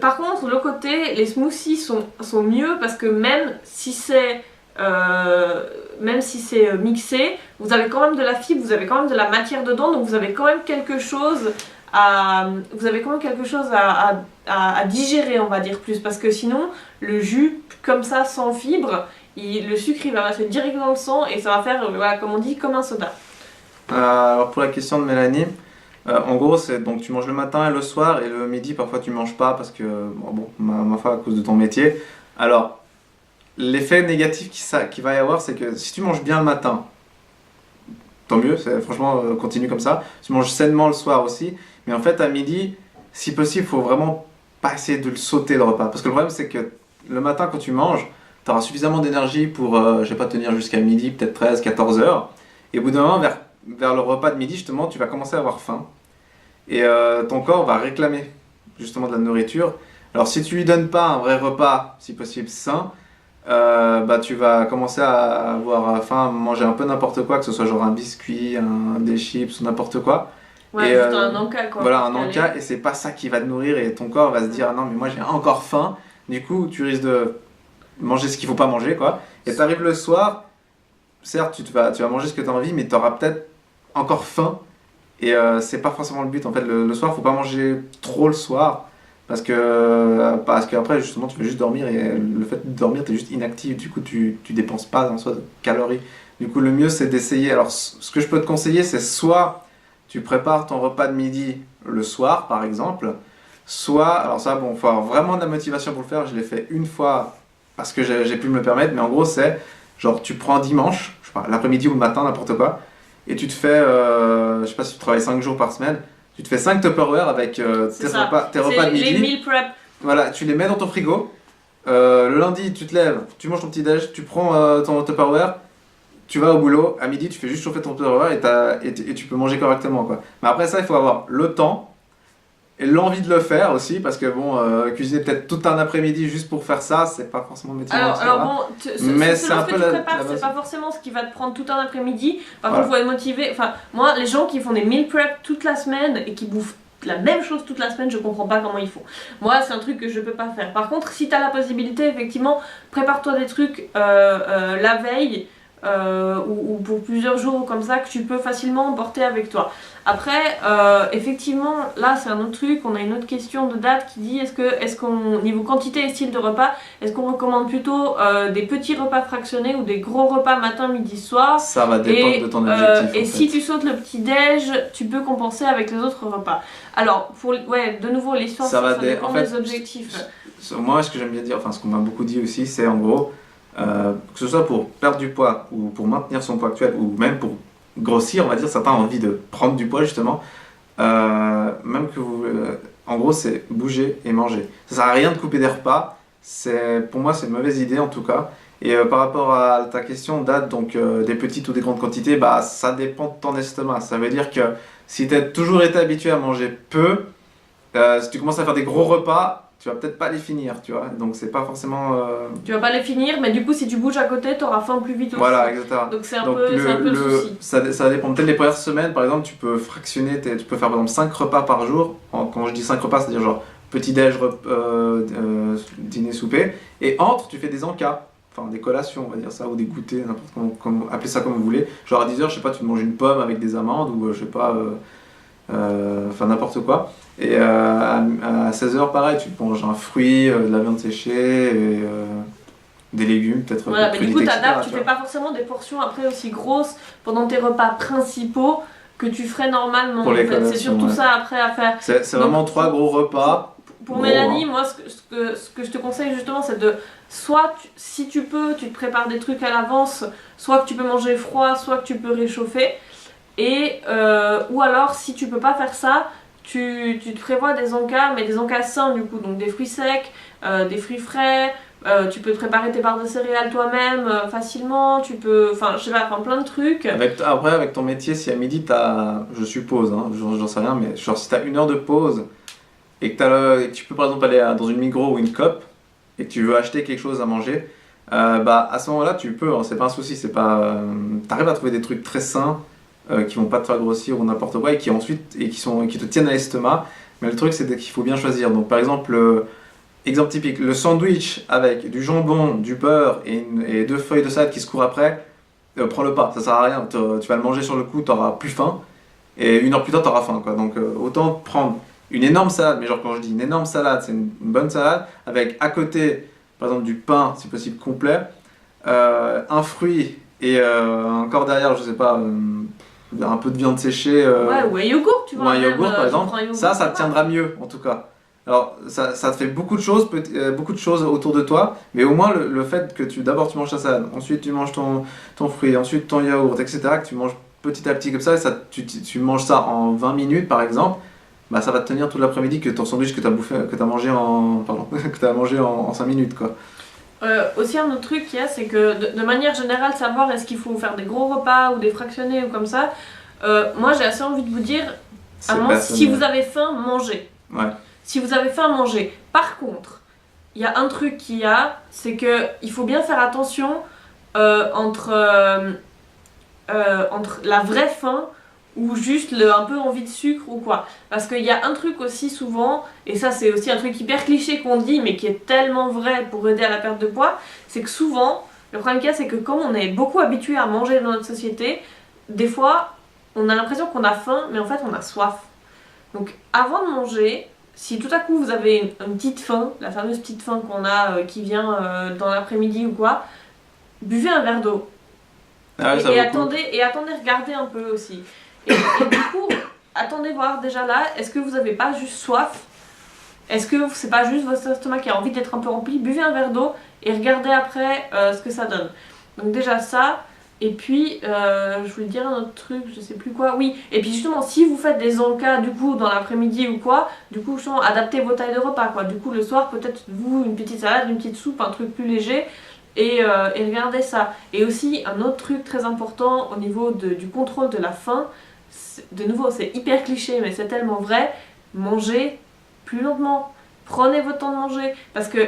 Par contre, le côté, les smoothies sont mieux, parce que même si c'est mixé, vous avez quand même de la fibre, vous avez quand même de la matière dedans, donc vous avez quand même quelque chose à digérer, on va dire, plus, parce que sinon le jus comme ça sans fibre, le sucre il va rester direct dans le sang, et ça va faire, comme on dit, comme un soda. Alors pour la question de Mélanie, en gros, c'est donc tu manges le matin et le soir, et le midi parfois tu manges pas parce que ma foi, à cause de ton métier. Alors l'effet négatif qui va y avoir, c'est que si tu manges bien le matin, tant mieux, franchement continue comme ça. Tu manges sainement le soir aussi, mais en fait à midi, si possible, il faut vraiment pas essayer de le sauter le repas, parce que le problème c'est que le matin quand tu manges, tu auras suffisamment d'énergie pour je vais pas tenir jusqu'à midi, peut-être 13-14 heures, et au bout d'un moment vers le repas de midi, justement, tu vas commencer à avoir faim. Et ton corps va réclamer justement de la nourriture. Alors si tu lui donnes pas un vrai repas, si possible sain, tu vas commencer à avoir faim, manger un peu n'importe quoi, que ce soit genre un biscuit, des chips ou n'importe quoi. Ouais, Et, juste un encas quoi. voilà, pour un caler. encas, et c'est pas ça qui va te nourrir, et ton corps va se dire, ah non, mais moi j'ai encore faim. Du coup, tu risques de manger ce qu'il faut pas manger, quoi. Et t'arrives le soir, certes, tu vas manger ce que tu as envie, mais tu auras peut-être encore faim. Et c'est pas forcément le but. En fait, le soir, faut pas manger trop le soir. Parce qu'après, justement, tu veux juste dormir. Et le fait de dormir, tu es juste inactif. Du coup, tu dépenses pas en soi de calories. Du coup, le mieux, c'est d'essayer. Alors, ce que je peux te conseiller, c'est soit tu prépares ton repas de midi le soir, par exemple. Soit, alors ça, bon, faut avoir vraiment de la motivation pour le faire. Je l'ai fait une fois parce que j'ai pu me le permettre. Mais en gros, c'est genre, tu prends dimanche, je sais pas, l'après-midi ou le matin, n'importe quoi. Et tu te fais, je sais pas si tu travailles 5 jours par semaine, tu te fais 5 Tupperware avec C'est ça. tes repas de Les midi. meal prep. Voilà, tu les mets dans ton frigo. Le lundi, tu te lèves, tu manges ton petit déj, tu prends ton Tupperware, tu vas au boulot, à midi, tu fais juste chauffer ton Tupperware et tu peux manger correctement, quoi. Mais après ça, il faut avoir le temps et l'envie de le faire aussi, parce que bon, cuisiner peut-être tout un après-midi juste pour faire ça, c'est pas forcément motivant, etc. Alors bon, Mais c'est selon un ce que peu tu la prépares, c'est base. pas forcément ce qui va te prendre tout un après-midi. Par Voilà. contre, faut être motivé. Enfin, moi, les gens qui font des meal prep toute la semaine et qui bouffent la même chose toute la semaine, je comprends pas comment ils font. Moi, c'est un truc que je peux pas faire. Par contre, si t'as la possibilité, effectivement, prépare-toi des trucs la veille. Ou pour plusieurs jours comme ça que tu peux facilement emporter avec toi. Après, effectivement, là c'est un autre truc, on a une autre question de date qui dit est-ce qu'on, niveau quantité et style de repas, est-ce qu'on recommande plutôt des petits repas fractionnés ou des gros repas matin, midi, soir? Ça va dépendre de ton objectif. Et en si fait. tu sautes le petit déj, tu peux compenser avec les autres repas. Alors, de nouveau, l'histoire, ça dépend en fait, des objectifs. Moi, ce que j'aime bien dire, enfin ce qu'on m'a beaucoup dit aussi, c'est en gros, que ce soit pour perdre du poids ou pour maintenir son poids actuel ou même pour grossir, on va dire, certains ont envie de prendre du poids justement, même que vous, en gros, c'est bouger et manger. Ça sert à rien de couper des repas. Pour moi, c'est une mauvaise idée en tout cas. Et par rapport à ta question, date, donc des petites ou des grandes quantités, bah ça dépend de ton estomac. Ça veut dire que si tu as toujours été habitué à manger peu, si tu commences à faire des gros repas, tu vas peut-être pas les finir, tu vois. Donc c'est pas forcément. Tu vas pas les finir, mais du coup, si tu bouges à côté, t'auras faim plus vite aussi. Voilà, etc. Donc c'est un Donc peu le souci. ça dépend. Peut-être les premières semaines, par exemple, tu peux fractionner, tu peux faire par exemple 5 repas par jour. Quand je dis 5 repas, c'est-à-dire genre petit-déj, dîner, souper. Et entre, tu fais des encas. Enfin, des collations, on va dire ça, ou des goûters, n'importe comment, appelez ça comme vous voulez. Genre à 10h, je sais pas, tu te manges une pomme avec des amandes, ou je sais pas, enfin n'importe quoi. Et à 16h, pareil, tu te manges un fruit, de la viande séchée, et, des légumes, peut-être. Voilà, mais du coup, crudités, t'adaptes, etc., tu tu fais vois. pas forcément des portions après aussi grosses pendant tes repas principaux que tu ferais normalement. Pour les en fait, c'est collations, surtout ouais. ça après à faire. C'est Donc, vraiment 3 gros repas. Pour Gros, Mélanie, hein. moi, ce que je te conseille justement, c'est de soit, si tu peux, tu te prépares des trucs à l'avance, soit que tu peux manger froid, soit que tu peux réchauffer. Et, ou alors, si tu peux pas faire ça, tu te prévois des encas, mais des encas sains du coup, donc des fruits secs, des fruits frais. Tu peux te préparer tes barres de céréales toi-même facilement, tu peux, enfin je sais pas, enfin plein de trucs. Après, avec ton métier, si à midi, je suppose, hein, j'en sais rien, mais genre si t'as 1 heure de pause et et que tu peux par exemple aller dans une Migros ou une Coop et que tu veux acheter quelque chose à manger, bah à ce moment-là, tu peux, hein, c'est pas un souci, c'est pas, t'arrives à trouver des trucs très sains qui vont pas te faire grossir ou n'importe quoi et qui ensuite qui te tiennent à l'estomac. Mais le truc, c'est qu'il faut bien choisir. Donc par exemple, exemple typique, le sandwich avec du jambon, du beurre et 2 feuilles de salade qui se courent après, prends-le pas, ça sert à rien. Tu vas le manger sur le coup, t'auras plus faim, et 1 heure plus tard, t'auras faim, quoi. Donc autant prendre une énorme salade, mais genre quand je dis une énorme salade, c'est une bonne salade, avec à côté, par exemple, du pain, si possible complet, un fruit, et encore derrière, je sais pas, un peu de viande séchée, Ouais, ou un yogourt, tu ou vois. un même, yogourt par tu exemple, prends un yogourt, ça va. te tiendra mieux en tout cas. Alors ça te fait beaucoup de choses, beaucoup de choses autour de toi, mais au moins le fait que d'abord tu manges ta salade, ensuite tu manges ton fruit, ensuite ton yaourt, etc., que tu manges petit à petit comme ça, et tu manges ça en 20 minutes par exemple, bah ça va te tenir tout l'après-midi que ton sandwich que tu as mangé que t'as mangé en 5 minutes, quoi. Aussi un autre truc qu'il y a, c'est que de manière générale, savoir est-ce qu'il faut faire des gros repas ou des fractionnés ou comme ça, moi j'ai assez envie de vous dire, C'est à un moment, si personnel. vous avez faim, mangez. Ouais. Si vous avez faim, mangez. Par contre, il y a un truc qu'il y a, c'est que il faut bien faire attention entre la vraie faim ou juste un peu envie de sucre ou quoi. Parce qu'il y a un truc aussi souvent, et ça c'est aussi un truc hyper cliché qu'on dit, mais qui est tellement vrai pour aider à la perte de poids, c'est que souvent, le problème qu'il y a, c'est que comme on est beaucoup habitué à manger dans notre société, des fois, on a l'impression qu'on a faim, mais en fait on a soif. Donc avant de manger, si tout à coup vous avez une petite faim, la fameuse petite faim qu'on a qui vient dans l'après-midi ou quoi, buvez un verre d'eau. Ah ouais, ça Et vaut le coup. attendez, regardez un peu aussi. Et du coup, attendez voir déjà là, est-ce que vous avez pas juste soif? Est-ce que c'est pas juste votre estomac qui a envie d'être un peu rempli? Buvez un verre d'eau et regardez après ce que ça donne. Donc déjà ça, et puis je voulais dire un autre truc, je sais plus quoi. Oui, et puis justement, si vous faites des encas du coup dans l'après-midi ou quoi, du coup justement, adaptez vos tailles de repas quoi. Du coup le soir, peut-être vous, une petite salade, une petite soupe, un truc plus léger. Et regardez ça. Et aussi, un autre truc très important au niveau du contrôle de la faim, de nouveau, c'est hyper cliché, mais c'est tellement vrai, mangez plus lentement. Prenez votre temps de manger. Parce que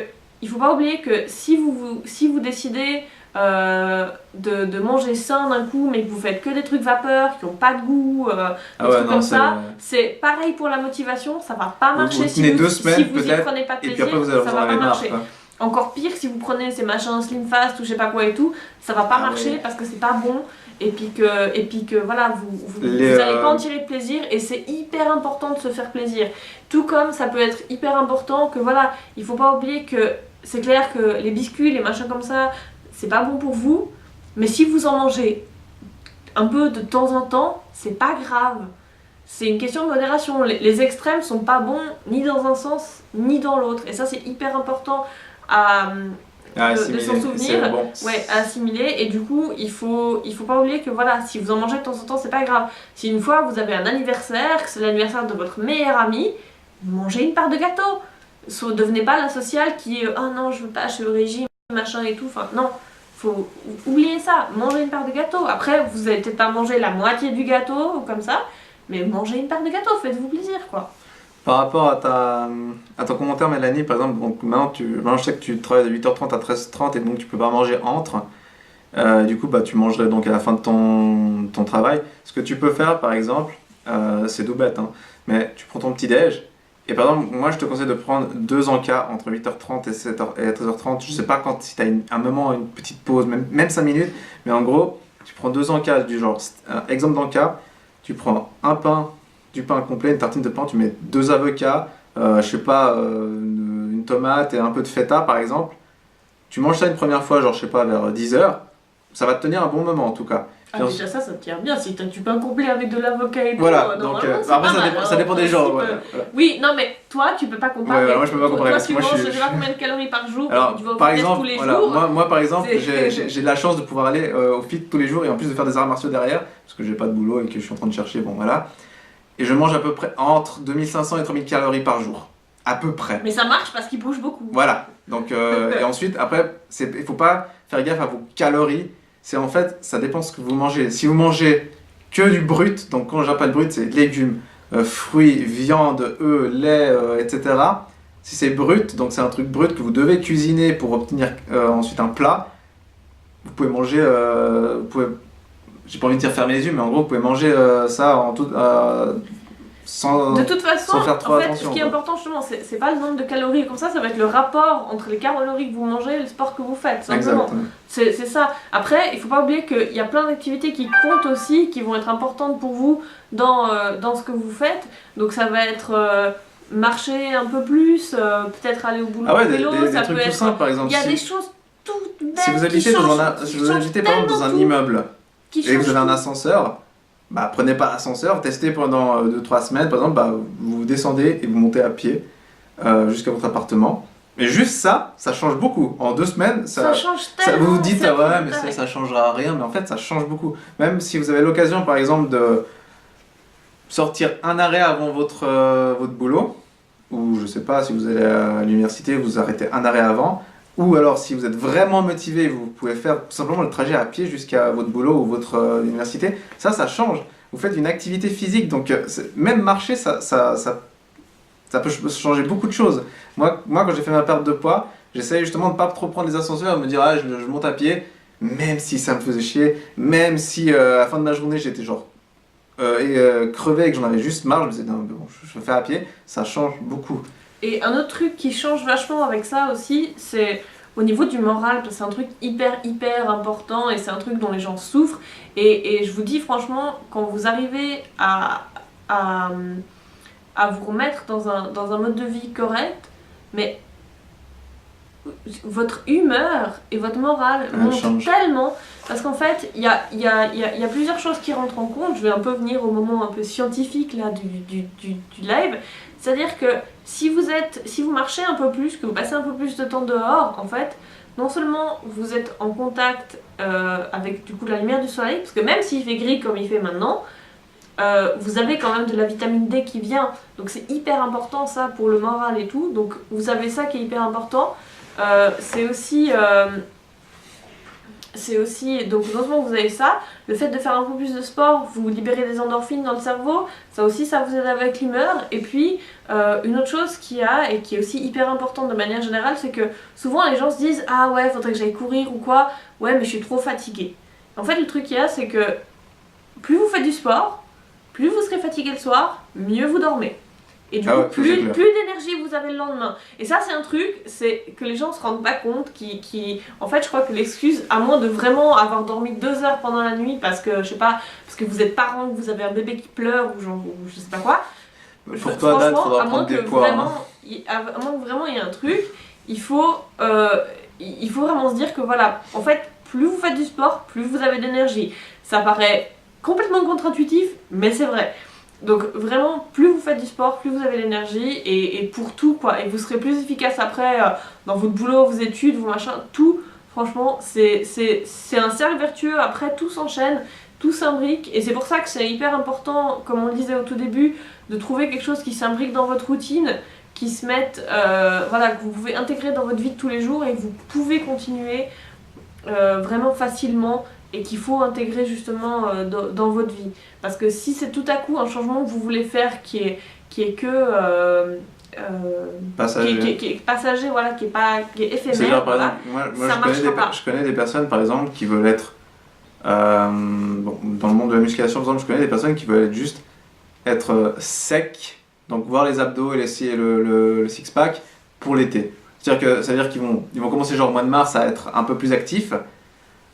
il faut pas oublier que si vous décidez de manger sain d'un coup, mais que vous faites que des trucs vapeur, qui n'ont pas de goût, des trucs comme ça, c'est pareil pour la motivation, ça va pas marcher Vous tenez 2 semaines si vous y peut-être, prenez pas de et puis plaisir, après vous allez ça vous en va pas avez marre. marcher. Quoi. Encore pire, si vous prenez ces machins slim fast ou je sais pas quoi et tout, ça va pas marcher oui. parce que c'est pas bon et puis que voilà, vous allez pas en tirer de plaisir et c'est hyper important de se faire plaisir. Tout comme ça peut être hyper important que voilà, il faut pas oublier que c'est clair que les biscuits, les machins comme ça, c'est pas bon pour vous, mais si vous en mangez un peu de temps en temps, c'est pas grave. C'est une question de modération. Les extrêmes sont pas bons ni dans un sens ni dans l'autre et ça c'est hyper important de s'en souvenir, bon. ouais, à assimiler et du coup il faut pas oublier que voilà, si vous en mangez de temps en temps c'est pas grave. Si une fois vous avez un anniversaire, que c'est l'anniversaire de votre meilleur ami, mangez une part de gâteau. Devenez pas la sociale qui oh non je veux pas, je suis au régime, machin et tout, enfin non, faut oublier ça, mangez une part de gâteau. Après vous allez peut-être pas manger la moitié du gâteau ou comme ça, mais mangez une part de gâteau, faites-vous plaisir quoi. Par rapport à ton commentaire, Mélanie, par exemple, donc maintenant je sais que tu travailles de 8h30 à 13h30 et donc tu peux pas manger entre. Du coup, bah, tu mangerais donc à la fin de ton travail. Ce que tu peux faire, par exemple, c'est tout bête, hein, mais tu prends ton petit déj. Et par exemple, moi je te conseille de prendre 2 encas entre 8h30 et 13h30. Je sais pas quand, si tu as un moment, une petite pause, même 5 minutes, mais en gros, tu prends 2 encas du genre, exemple d'encas, tu prends un pain, du pain complet, une tartine de pain, tu mets 2 avocats, je sais pas, une tomate et un peu de feta par exemple. Tu manges ça une première fois, genre je sais pas, vers 10h, ça va te tenir un bon moment en tout cas. Ah, déjà ça te tient bien, si t'as du pain complet avec de l'avocat et tout. Voilà, donc après ça dépend des gens. Voilà. Oui, non mais toi tu peux pas comparer. Ouais, moi je peux pas comparer Toi parce que tu moi manges je sais pas combien de calories par jour, alors, tu vas au par fitness exemple, tous les voilà, jours. moi par exemple, j'ai de la chance de pouvoir aller au fit tous les jours et en plus de faire des arts martiaux derrière, parce que j'ai pas de boulot et que je suis en train de chercher, bon voilà. Et je mange à peu près entre 2500 et 3000 calories par jour. À peu près. Mais ça marche parce qu'il bouge beaucoup. Voilà. Donc, et ensuite, après, il faut pas faire gaffe à vos calories. C'est en fait, ça dépend ce que vous mangez. Si vous mangez que du brut, donc quand j'appelle brut, c'est légumes, fruits, viande, œufs, lait, etc. Si c'est brut, donc c'est un truc brut que vous devez cuisiner pour obtenir ensuite un plat, vous pouvez manger, j'ai pas envie de dire fermer les yeux, mais en gros, vous pouvez manger ça en tout, de toute façon, sans faire trop en fait, attention, ce qui est quoi. important justement, c'est pas le nombre de calories comme ça va être le rapport entre les calories que vous mangez et le sport que vous faites, simplement. C'est ça. Après, il faut pas oublier qu'il y a plein d'activités qui comptent aussi, qui vont être importantes pour vous dans ce que vous faites. Donc ça va être marcher un peu plus, peut-être aller au boulot Ah ouais, au vélo, des ça trucs peut tout être... simples par exemple. Il y a des choses toutes bêtes Si vous habitez, si vous habitez par exemple dans un immeuble et que vous avez un ascenseur, bah, prenez pas l'ascenseur, testez pendant 2-3 semaines, par exemple, bah, vous descendez et vous montez à pied jusqu'à votre appartement. Mais juste ça change beaucoup. En 2 semaines, ça change tellement. vous vous dites, ah ouais, mais ça changera rien, mais en fait, ça change beaucoup. Même si vous avez l'occasion, par exemple, de sortir un arrêt avant votre boulot, ou je sais pas, si vous allez à l'université, vous arrêtez un arrêt avant, ou alors si vous êtes vraiment motivé, vous pouvez faire tout simplement le trajet à pied jusqu'à votre boulot ou votre université, ça change. Vous faites une activité physique, donc même marcher, ça peut changer beaucoup de choses. Moi quand j'ai fait ma perte de poids, j'essayais justement de ne pas trop prendre les ascenseurs, de me dire ah, je monte à pied, même si ça me faisait chier, même si à la fin de ma journée j'étais genre crevé et que j'en avais juste marre, je me disais non, mais bon, je fais à pied, ça change beaucoup. Et un autre truc qui change vachement avec ça aussi, c'est au niveau du moral, parce que c'est un truc hyper important et c'est un truc dont les gens souffrent. Et je vous dis franchement, quand vous arrivez à, à vous remettre dans un mode de vie correct, mais votre humeur et votre morale montent tellement, parce qu'en fait il y a plusieurs choses qui rentrent en compte. Je vais un peu venir au moment un peu scientifique là du live, c'est à dire que si vous marchez un peu plus, que vous passez un peu plus de temps dehors, en fait non seulement vous êtes en contact avec du coup la lumière du soleil, parce que même s'il fait gris comme il fait maintenant, vous avez quand même de la vitamine D qui vient, donc c'est hyper important ça pour le moral et tout, donc vous avez ça qui est hyper important. C'est aussi, donc non seulement vous avez ça, le fait de faire un peu plus de sport, vous libérez des endorphines dans le cerveau, ça aussi ça vous aide avec l'humeur. Et puis une autre chose qu'il y a et qui est aussi hyper importante de manière générale, c'est que souvent les gens se disent ah ouais faudrait que j'aille courir ou quoi, ouais mais je suis trop fatiguée. En fait le truc qu'il y a c'est que plus vous faites du sport, plus vous serez fatigué le soir, mieux vous dormez. Et du coup, plus d'énergie vous avez le lendemain. Et ça, c'est un truc, c'est que les gens se rendent pas compte. En fait, je crois que l'excuse, à moins de vraiment avoir dormi 2 heures pendant la nuit parce que, je sais pas, parce que vous êtes parent, que vous avez un bébé qui pleure ou je sais pas quoi. Pour toi, Dad, faudra prendre des poids. À moins que vraiment il y ait un truc, il faut vraiment se dire que voilà, en fait, plus vous faites du sport, plus vous avez d'énergie. Ça paraît complètement contre-intuitif, mais c'est vrai. Donc vraiment, plus vous faites du sport, plus vous avez l'énergie et pour tout quoi. Et vous serez plus efficace après dans votre boulot, vos études, vos machins, tout. Franchement, c'est un cercle vertueux. Après, tout s'enchaîne, tout s'imbrique. Et c'est pour ça que c'est hyper important, comme on le disait au tout début, de trouver quelque chose qui s'imbrique dans votre routine, qui se mette, voilà, que vous pouvez intégrer dans votre vie de tous les jours et que vous pouvez continuer vraiment facilement. Et qu'il faut intégrer justement dans votre vie. Parce que si c'est tout à coup un changement que vous voulez faire qui est que passager. Qui est passager, voilà, qui est éphémère, c'est genre, par voilà, exemple, moi ça marchera pas. je connais des personnes par exemple qui veulent être bon, dans le monde de la musculation par exemple, je connais des personnes qui veulent juste être sec, donc voir les abdos et le six-pack pour l'été. Ça veut dire qu'ils vont commencer genre au mois de mars à être un peu plus actifs,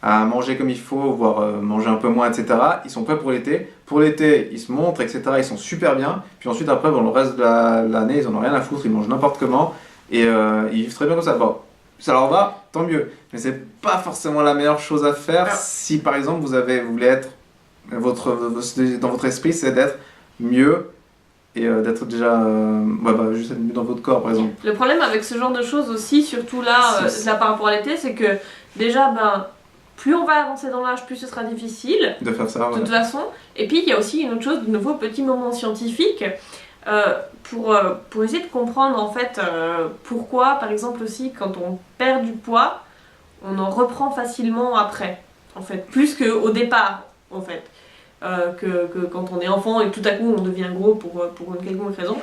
à manger comme il faut, voire manger un peu moins, etc. Ils sont prêts pour l'été. Pour l'été, ils se montrent, etc. Ils sont super bien. Puis ensuite, après, bon, le reste de l'année, ils en ont rien à foutre. Ils mangent n'importe comment. Et ils vivent très bien comme ça. Bon, ça leur va, tant mieux. Mais c'est pas forcément la meilleure chose à faire si, par exemple, vous voulez être... dans votre esprit, c'est d'être mieux et d'être déjà juste être mieux dans votre corps, par exemple. Le problème avec ce genre de choses aussi, surtout là, là par rapport à l'été, c'est que déjà, plus on va avancer dans l'âge, plus ce sera difficile de faire ça, de toute façon. Et puis il y a aussi une autre chose, de nouveau petit moment scientifique, pour essayer de comprendre en fait pourquoi par exemple aussi quand on perd du poids, on en reprend facilement après, en fait, plus qu'au départ en fait. Que quand on est enfant et tout à coup on devient gros pour une quelconque raison.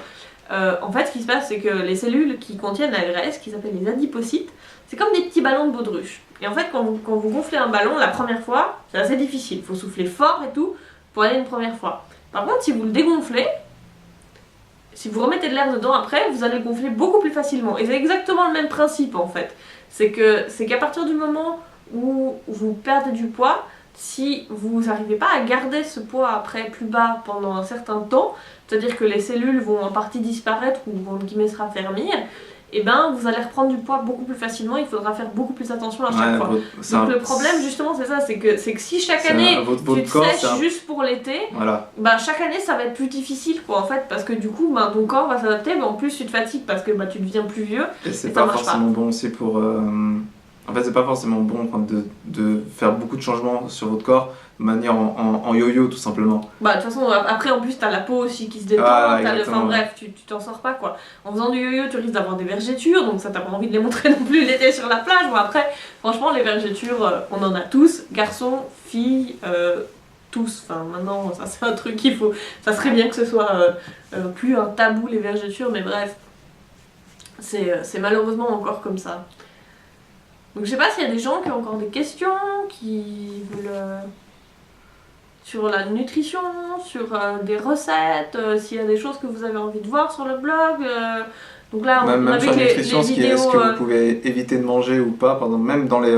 En fait ce qui se passe c'est que les cellules qui contiennent la graisse, qui s'appellent les adipocytes, c'est comme des petits ballons de baudruche. Et en fait, quand vous gonflez un ballon la première fois, c'est assez difficile. Il faut souffler fort et tout pour aller une première fois. Par contre, si vous le dégonflez, si vous remettez de l'air dedans après, vous allez le gonfler beaucoup plus facilement. Et c'est exactement le même principe en fait. C'est qu'à partir du moment où vous perdez du poids, si vous n'arrivez pas à garder ce poids après plus bas pendant un certain temps, c'est-à-dire que les cellules vont en partie disparaître ou vont se raffermir, et ben vous allez reprendre du poids beaucoup plus facilement, il faudra faire beaucoup plus attention à chaque fois. Donc le problème justement c'est ça, c'est que si chaque année tu te sèches juste pour l'été, voilà. Chaque année ça va être plus difficile quoi en fait, parce que du coup ton corps va s'adapter, mais en plus tu te fatigues parce que tu deviens plus vieux. Et c'est pas forcément bon aussi pour... En fait c'est pas forcément bon de faire beaucoup de changements sur votre corps de manière en yo-yo tout simplement. De toute façon après en plus t'as la peau aussi qui se détend, enfin bref tu t'en sors pas quoi. En faisant du yo-yo tu risques d'avoir des vergetures, donc ça t'as pas envie de les montrer non plus l'été sur la plage. Bon après franchement les vergetures on en a tous, garçons, filles, tous. Enfin maintenant ça c'est un truc qu'il faut, ça serait bien que ce soit plus un tabou les vergetures, mais bref c'est malheureusement encore comme ça. Donc je sais pas s'il y a des gens qui ont encore des questions, qui veulent... sur la nutrition, sur des recettes, s'il y a des choses que vous avez envie de voir sur le blog. Donc là, on a vu sur que la nutrition, les vidéos... est-ce que vous pouvez éviter de manger ou pas, par exemple, même dans les...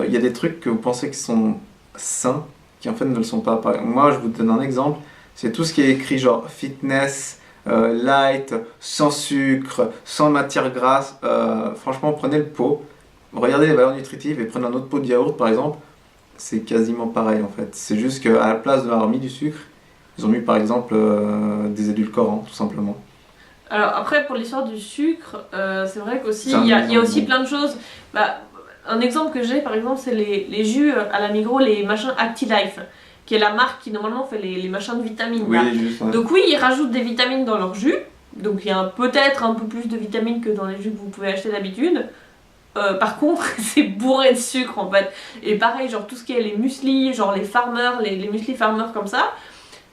il y a des trucs que vous pensez qui sont sains, qui en fait ne le sont pas. Moi, je vous donne un exemple, c'est tout ce qui est écrit genre fitness, light, sans sucre, sans matière grasse. Franchement, prenez le pot, regardez les valeurs nutritives et prenez un autre pot de yaourt par exemple, c'est quasiment pareil en fait. C'est juste qu'à la place d'avoir mis du sucre, ils ont mis par exemple des édulcorants tout simplement. Alors après, pour l'histoire du sucre, c'est vrai qu'aussi, C'est un il y a exemple, aussi bon. plein de choses. Un exemple que j'ai, par exemple, c'est les jus à la Migros, les machins ActiLife, qui est la marque qui normalement fait les machins de vitamines. Oui, là. juste. Ouais. Donc oui, ils rajoutent des vitamines dans leur jus. Donc il y a peut-être un peu plus de vitamines que dans les jus que vous pouvez acheter d'habitude. Par contre, c'est bourré de sucre en fait. Et pareil, genre tout ce qui est les muesli, genre les farmers, les muesli farmers comme ça.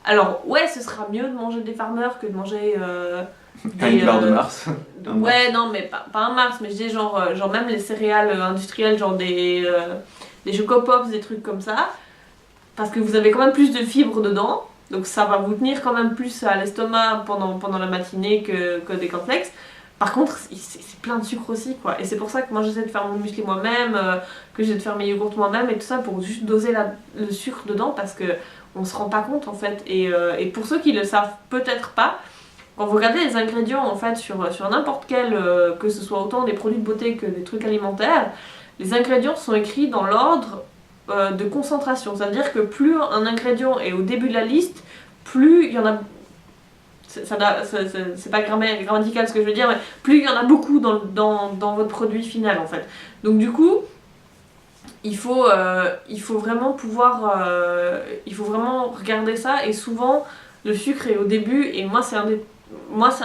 Alors ouais, ce sera mieux de manger des farmers que de manger Une barre de Mars. Ouais, non, mais pas un Mars, mais je dis genre même les céréales industrielles, genre des Choco Pops, des trucs comme ça. Parce que vous avez quand même plus de fibres dedans. Donc ça va vous tenir quand même plus à l'estomac pendant la matinée que des cornflakes. Par contre, c'est plein de sucre aussi, quoi. Et c'est pour ça que moi j'essaie de faire mon muesli moi-même, que j'essaie de faire mes yogourts moi-même et tout ça pour juste doser le sucre dedans parce que on se rend pas compte en fait. Et pour ceux qui le savent peut-être pas, quand vous regardez les ingrédients en fait sur n'importe quel, que ce soit autant des produits de beauté que des trucs alimentaires, les ingrédients sont écrits dans l'ordre de concentration. C'est-à-dire que plus un ingrédient est au début de la liste, plus il y en a... C'est pas grammatical ce que je veux dire, mais plus il y en a beaucoup dans votre produit final en fait. Donc du coup, il faut vraiment pouvoir... il faut vraiment regarder ça et souvent le sucre est au début et moi c'est un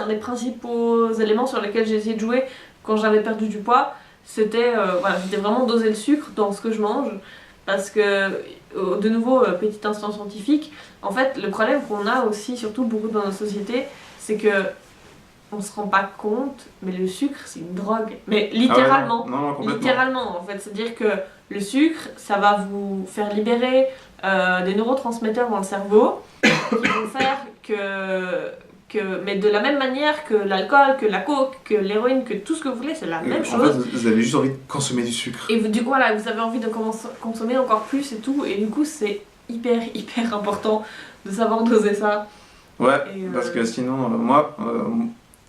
des principaux éléments sur lesquels j'ai essayé de jouer quand j'avais perdu du poids. C'était vraiment doser le sucre dans ce que je mange parce que, de nouveau, petit instant scientifique, en fait, le problème qu'on a aussi, surtout beaucoup dans nos sociétés, c'est que on se rend pas compte, mais le sucre, c'est une drogue. Mais littéralement, Ah ouais, non, complètement. littéralement, en fait. C'est-à-dire que le sucre, ça va vous faire libérer des neurotransmetteurs dans le cerveau qui vont faire mais de la même manière que l'alcool, que la coke, que l'héroïne, que tout ce que vous voulez, c'est la même chose. En fait, vous avez juste envie de consommer du sucre. Et du coup, voilà, vous avez envie de consommer encore plus et tout. Et du coup, c'est hyper important de savoir doser ça. Ouais, parce que sinon, moi,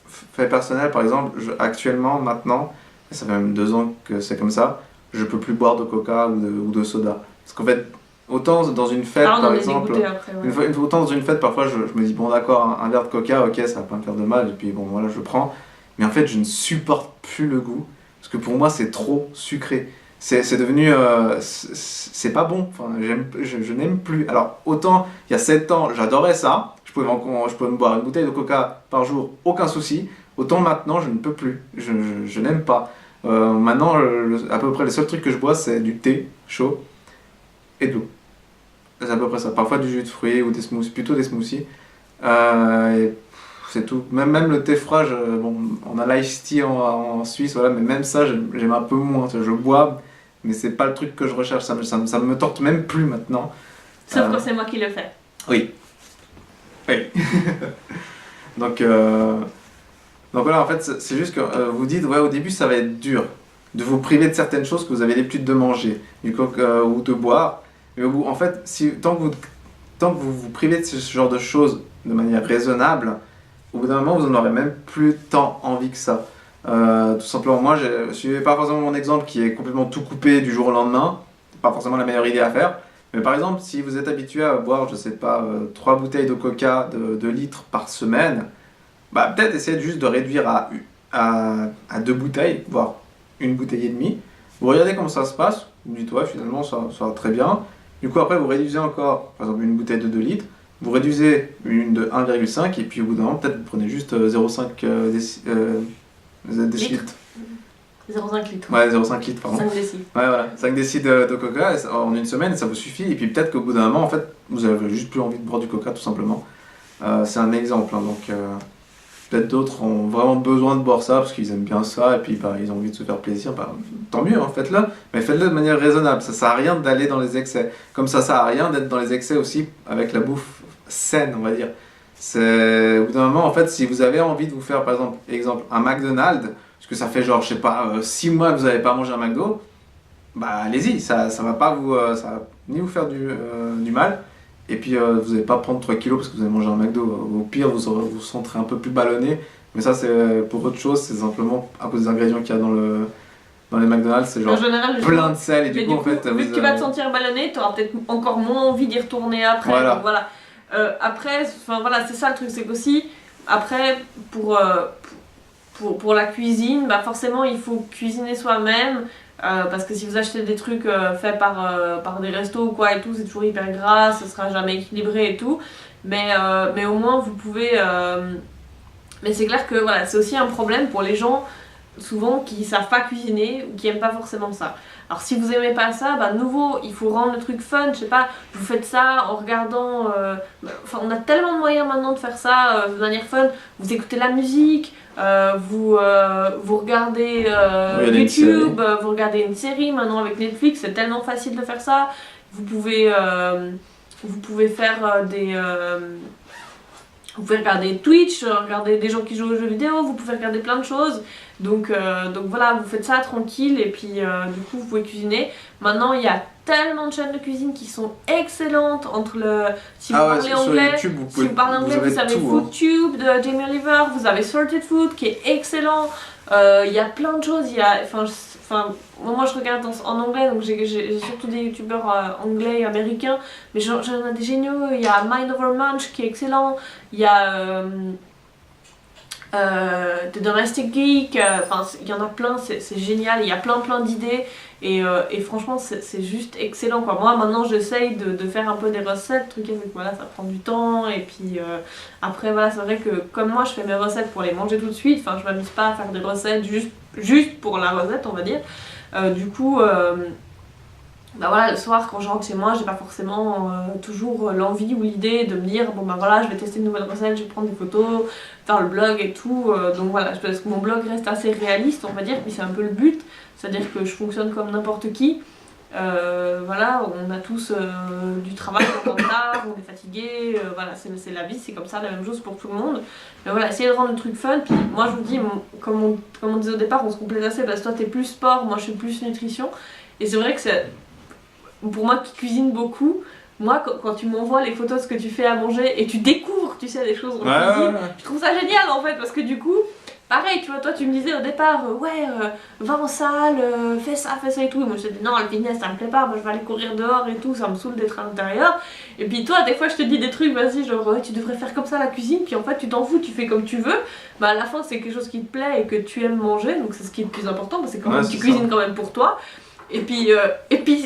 fait personnel, par exemple, actuellement, maintenant, et ça fait même 2 ans que c'est comme ça, je peux plus boire de coca ou de soda. Parce qu'en fait, autant dans une fête, par exemple, après, ouais. autant dans une fête, parfois je me dis, bon d'accord, un verre de coca, ok, ça va pas me faire de mal, et puis bon, voilà, je prends. Mais en fait, je ne supporte plus le goût, parce que pour moi, c'est trop sucré. C'est devenu... c'est pas bon, enfin, je n'aime plus. Alors, autant, il y a 7 ans, j'adorais ça, je pouvais me boire une bouteille de coca par jour, aucun souci. Autant maintenant, je ne peux plus, je n'aime pas. Maintenant, à peu près les seuls trucs que je bois, c'est du thé chaud et de l'eau. C'est à peu près ça. Parfois du jus de fruits ou des smoothies, plutôt des smoothies. Et c'est tout. Même le thé froid, bon, on a l'ice tea en Suisse, voilà, mais même ça, j'aime un peu moins. Je bois, mais c'est pas le truc que je recherche. Ça me tente même plus maintenant. Sauf que c'est moi qui le fais. Oui. Oui. Donc voilà, en fait, c'est juste que vous dites, ouais, au début, ça va être dur de vous priver de certaines choses que vous avez l'habitude de manger, du coca ou de boire. Mais au bout, en fait, tant que vous vous privez de ce genre de choses de manière raisonnable, au bout d'un moment, vous n'en aurez même plus tant envie que ça. Tout simplement, moi, je suivais pas forcément mon exemple qui est complètement tout coupé du jour au lendemain. C'est pas forcément la meilleure idée à faire. Mais par exemple, si vous êtes habitué à boire, je sais pas, 3 bouteilles de coca de 2 litres par semaine, bah peut-être essayer juste de réduire à 2 bouteilles, voire 1 bouteille et demie. Vous regardez comment ça se passe, vous dites ouais, finalement ça va très bien. Du coup, après, vous réduisez encore, par exemple, une bouteille de 2 litres, vous réduisez une de 1,5 et puis au bout d'un moment, peut-être vous prenez juste 0,5 décilitres. 0,5 litres. Ouais, 0,5 litres, pardon. 5 décis. Ouais, voilà, 5 décilitres de coca en une semaine, ça vous suffit. Et puis peut-être qu'au bout d'un moment, en fait, vous avez juste plus envie de boire du coca, tout simplement. C'est un exemple, hein, donc peut-être d'autres ont vraiment besoin de boire ça parce qu'ils aiment bien ça et puis bah, ils ont envie de se faire plaisir, bah, tant mieux, hein, faites-le. Mais faites-le de manière raisonnable, ça sert à rien d'aller dans les excès. Comme ça sert à rien d'être dans les excès aussi avec la bouffe saine, on va dire. C'est au bout d'un moment, en fait, si vous avez envie de vous faire, par exemple, un McDonald's, parce que ça fait genre, je sais pas, 6 mois que vous n'avez pas mangé un McDo, bah allez-y, ça va pas vous, ça va ni vous faire du mal, et puis vous n'allez pas prendre 3 kilos parce que vous avez mangé un McDo. Au pire, vous sentirez un peu plus ballonné, mais ça c'est pour autre chose, c'est simplement à cause des ingrédients qu'il y a dans les McDonald's, c'est genre En général, plein de sel, et mais du coup, en fait, vu que tu vas te sentir ballonné, tu auras peut-être encore moins envie d'y retourner après. Voilà. Donc, voilà. Après, voilà, c'est ça le truc, c'est qu'aussi, après, pour la cuisine, bah forcément, il faut cuisiner soi-même. Parce que si vous achetez des trucs faits par des restos ou quoi et tout, c'est toujours hyper gras, ce sera jamais équilibré et tout. Mais au moins, vous pouvez... Mais c'est clair que voilà, c'est aussi un problème pour les gens souvent qui savent pas cuisiner ou qui aiment pas forcément ça. Alors si vous aimez pas ça, bah nouveau, il faut rendre le truc fun, je sais pas, vous faites ça en regardant... Enfin, on a tellement de moyens maintenant de faire ça de manière fun. Vous écoutez la musique, vous regardez YouTube, vous regardez une série, maintenant avec Netflix, c'est tellement facile de faire ça. Vous pouvez faire vous pouvez regarder Twitch, regarder des gens qui jouent aux jeux vidéo, vous pouvez regarder plein de choses. Donc voilà, vous faites ça tranquille et puis du coup vous pouvez cuisiner. Maintenant il y a tellement de chaînes de cuisine qui sont excellentes entre le... Si vous parlez anglais, YouTube, si vous parlez anglais, vous avez FoodTube de Jamie Oliver, vous avez Sorted Food qui est excellent. Il y a plein de choses, moi je regarde en anglais, donc j'ai surtout des youtubeurs anglais et américains, mais j'en ai des géniaux. Il y a Mind Over Munch qui est excellent, il y a The Domestic Geek, il y en a plein, c'est génial, il y a plein d'idées et franchement c'est juste excellent quoi. Moi maintenant j'essaye de faire un peu des recettes, trucs avec voilà, ça prend du temps et puis après voilà, c'est vrai que comme moi je fais mes recettes pour les manger tout de suite, enfin je m'amuse pas à faire des recettes juste pour la recette on va dire. Du coup bah voilà, le soir quand je rentre chez moi, j'ai pas forcément toujours l'envie ou l'idée de me dire bon bah voilà, je vais tester une nouvelle recette, je vais prendre des photos, faire le blog et tout. Donc voilà, parce que mon blog reste assez réaliste, on va dire, puis c'est un peu le but, c'est-à-dire que je fonctionne comme n'importe qui. Voilà, on a tous du travail, on est tard, on est fatigué, voilà, c'est la vie, c'est comme ça, la même chose pour tout le monde. Mais voilà, essayez de rendre le truc fun, puis moi je vous dis, comme on disait au départ, on se complète assez parce que toi t'es plus sport, moi je suis plus nutrition, et c'est vrai que c'est... Pour moi qui cuisine beaucoup, moi quand tu m'envoies les photos de ce que tu fais à manger et tu découvres, tu sais, des choses en cuisine, je trouve ça génial en fait, parce que du coup, pareil, tu vois, toi tu me disais au départ, va en salle, fais ça et tout, et moi je te dis non, le fitness ça me plaît pas, moi je vais aller courir dehors et tout, ça me saoule d'être à l'intérieur. Et puis toi, des fois je te dis des trucs, vas-y, genre tu devrais faire comme ça la cuisine, puis en fait tu t'en fous, tu fais comme tu veux, bah à la fin c'est quelque chose qui te plaît et que tu aimes manger, donc c'est ce qui est le plus important, parce que quand même tu cuisines quand même pour toi. Et puis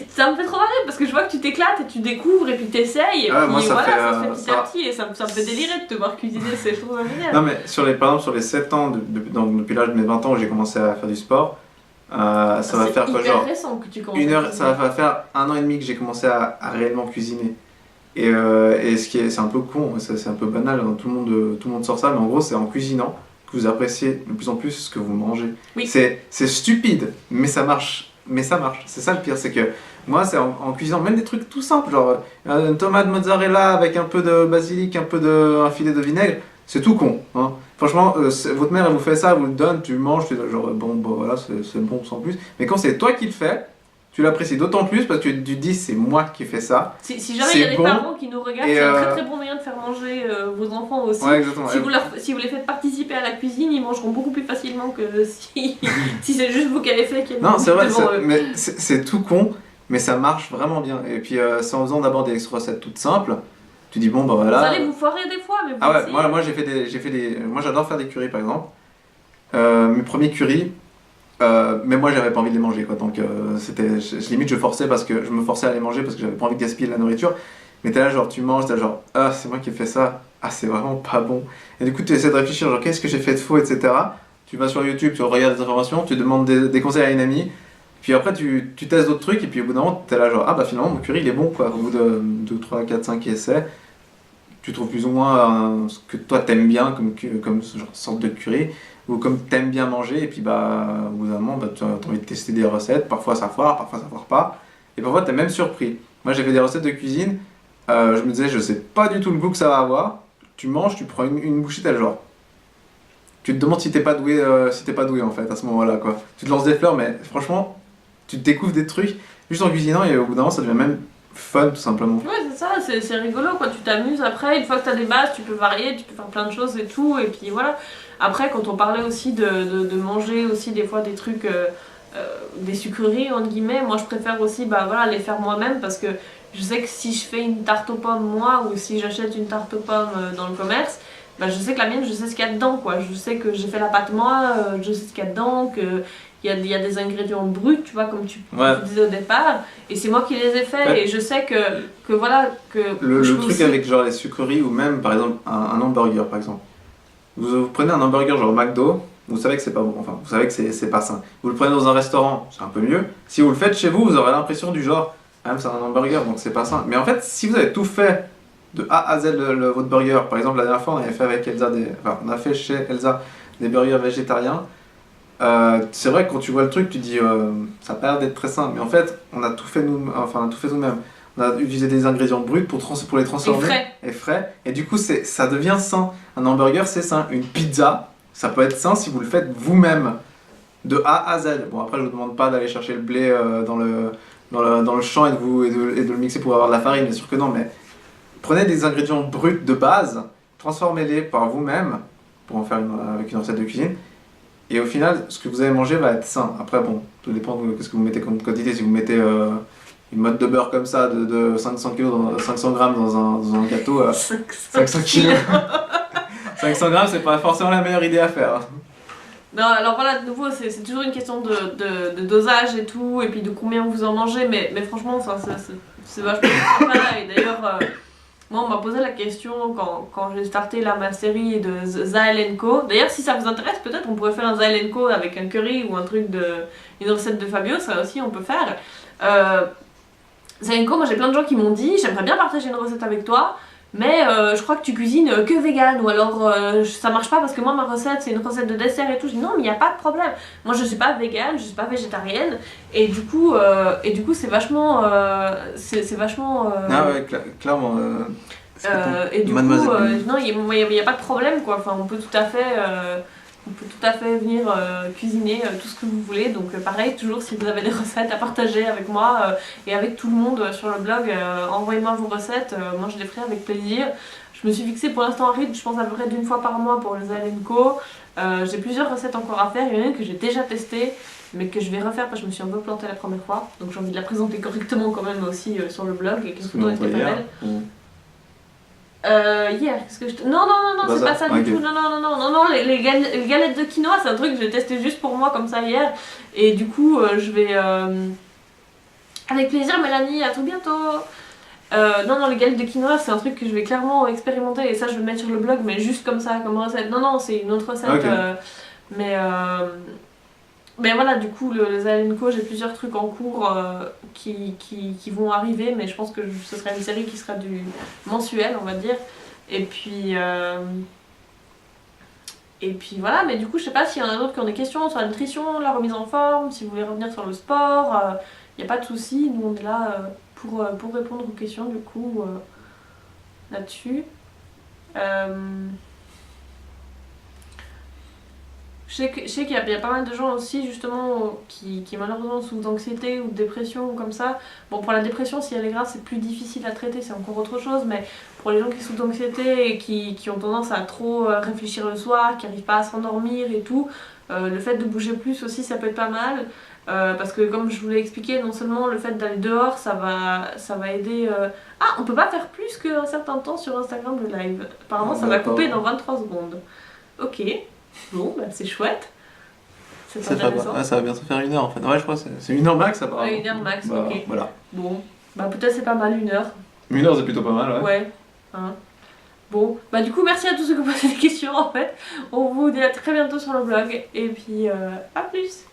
ça me fait trop marrer parce que je vois que tu t'éclates et tu découvres et puis t'essayes et puis moi, ça se fait petit à petit et ça me fait délirer de te voir cuisiner, c'est trop génial. Non mais par exemple sur les 7 ans, depuis l'âge de mes 20 ans où j'ai commencé à faire du sport, ça va faire quoi, genre récent que tu ça va faire 1 an et demi que j'ai commencé à réellement cuisiner. Et c'est un peu con, c'est un peu banal, tout le monde sort ça, mais en gros c'est en cuisinant que vous appréciez de plus en plus ce que vous mangez. Oui. C'est stupide, mais ça marche. C'est ça le pire, c'est que moi c'est en cuisinant même des trucs tout simples, genre une tomate mozzarella avec un peu de basilic, un filet de vinaigre, c'est tout con, hein. Franchement, votre mère elle vous fait ça, elle vous le donne, tu manges, tu es genre bon voilà, c'est bon sans plus, mais quand c'est toi qui le fais, tu l'apprécies d'autant plus parce que tu te dis c'est moi qui fais ça. Si jamais il y a des parents qui nous regardent, c'est un très très bon moyen de faire manger vos enfants aussi. Ouais, exactement. Si vous les faites participer à la cuisine, ils mangeront beaucoup plus facilement que si c'est juste vous qui avez fait. Non, c'est vrai, mais c'est tout con, mais ça marche vraiment bien. Et puis c'est en faisant d'abord des recettes toutes simples, tu dis bon bah voilà. Vous allez vous foirer des fois, mais bon. Ah ouais, moi moi j'adore faire des currys par exemple. Mes premiers currys. Mais moi j'avais pas envie de les manger quoi, donc limite je forçais parce que je me forçais à les manger parce que j'avais pas envie de gaspiller la nourriture, mais t'es là genre tu manges, t'es là genre ah c'est moi qui ai fait ça, ah c'est vraiment pas bon, et du coup tu essaies de réfléchir genre qu'est-ce que j'ai fait de faux, etc. Tu vas sur YouTube, tu regardes des informations, tu demandes des conseils à une amie, puis après tu testes d'autres trucs et puis au bout d'un moment t'es là genre ah bah finalement mon curry il est bon quoi, au bout de 2, 3, 4, 5 essais tu trouves plus ou moins ce que toi t'aimes bien comme sorte de curry, ou comme t'aimes bien manger, et puis au bout d'un moment, tu as envie de tester des recettes, parfois ça foire pas, et parfois t'es même surpris. Moi j'ai fait des recettes de cuisine, je me disais je sais pas du tout le goût que ça va avoir, tu manges, tu prends une bouchée, t'as le genre. Tu te demandes si t'es pas doué en fait à ce moment-là quoi. Tu te lances des fleurs, mais franchement, tu découvres des trucs juste en cuisinant, et au bout d'un moment ça devient même fun tout simplement. Ouais, c'est ça, c'est rigolo quoi, tu t'amuses après, une fois que t'as des bases, tu peux varier, tu peux faire plein de choses et tout, et puis voilà. Après, quand on parlait aussi de manger aussi des fois des trucs, des sucreries entre guillemets, moi je préfère aussi voilà, les faire moi-même parce que je sais que si je fais une tarte aux pommes moi ou si j'achète une tarte aux pommes dans le commerce, je sais que la mienne, je sais ce qu'il y a dedans quoi, je sais que j'ai fait la pâte moi, je sais ce qu'il y a dedans, que il y a des ingrédients bruts, tu vois, comme tu disais au départ, et c'est moi qui les ai faits, et je sais que voilà, que... Le truc aussi... avec genre les sucreries, ou même par exemple un hamburger par exemple. Vous prenez un hamburger genre McDo, vous savez que c'est pas bon, enfin vous savez que c'est pas sain. Vous le prenez dans un restaurant, c'est un peu mieux. Si vous le faites chez vous, vous aurez l'impression du genre, ah même c'est un hamburger donc c'est pas sain. Mais en fait, si vous avez tout fait de A à Z votre burger, par exemple la dernière fois on avait fait avec Elsa on a fait chez Elsa des burgers végétariens. C'est vrai que quand tu vois le truc, tu dis ça a pas l'air d'être très sain, mais en fait on a tout fait nous-mêmes. On a utilisé des ingrédients bruts pour les transformer et frais, et du coup ça devient sain. Un hamburger c'est sain, une pizza ça peut être sain si vous le faites vous-même de A à Z. Bon après je vous demande pas d'aller chercher le blé dans le champ et de le mixer pour avoir de la farine, bien sûr que non, mais prenez des ingrédients bruts de base, transformez-les par vous-même pour en faire avec une recette de cuisine. Et au final, ce que vous allez manger va être sain. Après, bon, tout dépend de ce que vous mettez comme quantité. Si vous mettez une motte de beurre comme ça de 500 grammes dans un gâteau, 500 kilos. 500 grammes, c'est pas forcément la meilleure idée à faire. Non, alors voilà, de nouveau, c'est toujours une question de dosage et tout, et puis de combien vous en mangez, mais franchement, c'est vachement sympa. Et d'ailleurs, moi, on m'a posé la question quand j'ai starté là, ma série de Zael & Co. D'ailleurs, si ça vous intéresse, peut-être on pourrait faire un Zael & Co avec un curry ou un truc une recette de Fabio, ça aussi on peut faire. Zael & Co, moi j'ai plein de gens qui m'ont dit, j'aimerais bien partager une recette avec toi, mais je crois que tu cuisines que vegan, ou alors ça marche pas parce que moi ma recette c'est une recette de dessert et tout. Je dis non, mais il n'y a pas de problème. Moi je suis pas vegan, je suis pas végétarienne, et du coup c'est vachement. C'est vachement. Ah ouais, clairement. Et du coup, non, il n'y a pas de problème quoi. Enfin, on peut tout à fait venir cuisiner tout ce que vous voulez. Donc pareil, toujours si vous avez des recettes à partager avec moi et avec tout le monde sur le blog, envoyez-moi vos recettes, moi je les ferai avec plaisir. Je me suis fixée pour l'instant un rythme, je pense à peu près d'une fois par mois pour les Zael & Co. J'ai plusieurs recettes encore à faire, il y en a une que j'ai déjà testée, mais que je vais refaire parce que je me suis un peu plantée la première fois. Donc j'ai envie de la présenter correctement quand même aussi sur le blog et que les photos étaient pas belles. Hier, qu'est-ce que je... Non, c'est pas ça du tout. Non, les galettes de quinoa, c'est un truc que j'ai testé juste pour moi comme ça hier. Et du coup, je vais... Avec plaisir, Mélanie, à tout bientôt. Non, les galettes de quinoa, c'est un truc que je vais clairement expérimenter. Et ça, je vais le mettre sur le blog, mais juste comme ça, comme recette. Non, c'est une autre recette. Okay. Mais voilà, du coup, le Zael & Co, j'ai plusieurs trucs en cours qui vont arriver, mais je pense que ce sera une série qui sera du mensuel, on va dire. Et puis voilà, mais du coup, je sais pas s'il y en a d'autres qui ont des questions sur la nutrition, la remise en forme, si vous voulez revenir sur le sport, y a pas de souci, nous on est là pour répondre aux questions, du coup, là-dessus. Je sais qu'il y a pas mal de gens aussi justement qui malheureusement souffrent d'anxiété ou de dépression ou comme ça. Bon, pour la dépression, si elle est grave, c'est plus difficile à traiter, c'est encore autre chose, mais pour les gens qui souffrent d'anxiété et qui ont tendance à trop réfléchir le soir, qui n'arrivent pas à s'endormir et tout, le fait de bouger plus aussi, ça peut être pas mal. Parce que comme je vous l'ai expliqué, non seulement le fait d'aller dehors, ça va aider... Ah, on peut pas faire plus qu'un certain temps sur Instagram le live. Apparemment, ça va couper dans 23 secondes. Ok. Bon, c'est chouette. C'est intéressant. Ça va bientôt faire 1 heure en fait. Ouais, je crois que c'est 1 heure max apparemment. Ouais, 1 heure max, ok. Voilà. Bon, peut-être c'est pas mal 1 heure. 1 heure c'est plutôt pas mal, ouais. Ouais. Hein. Bon, du coup, merci à tous ceux qui ont posé des questions en fait. On vous dit à très bientôt sur le blog. Et puis, à plus.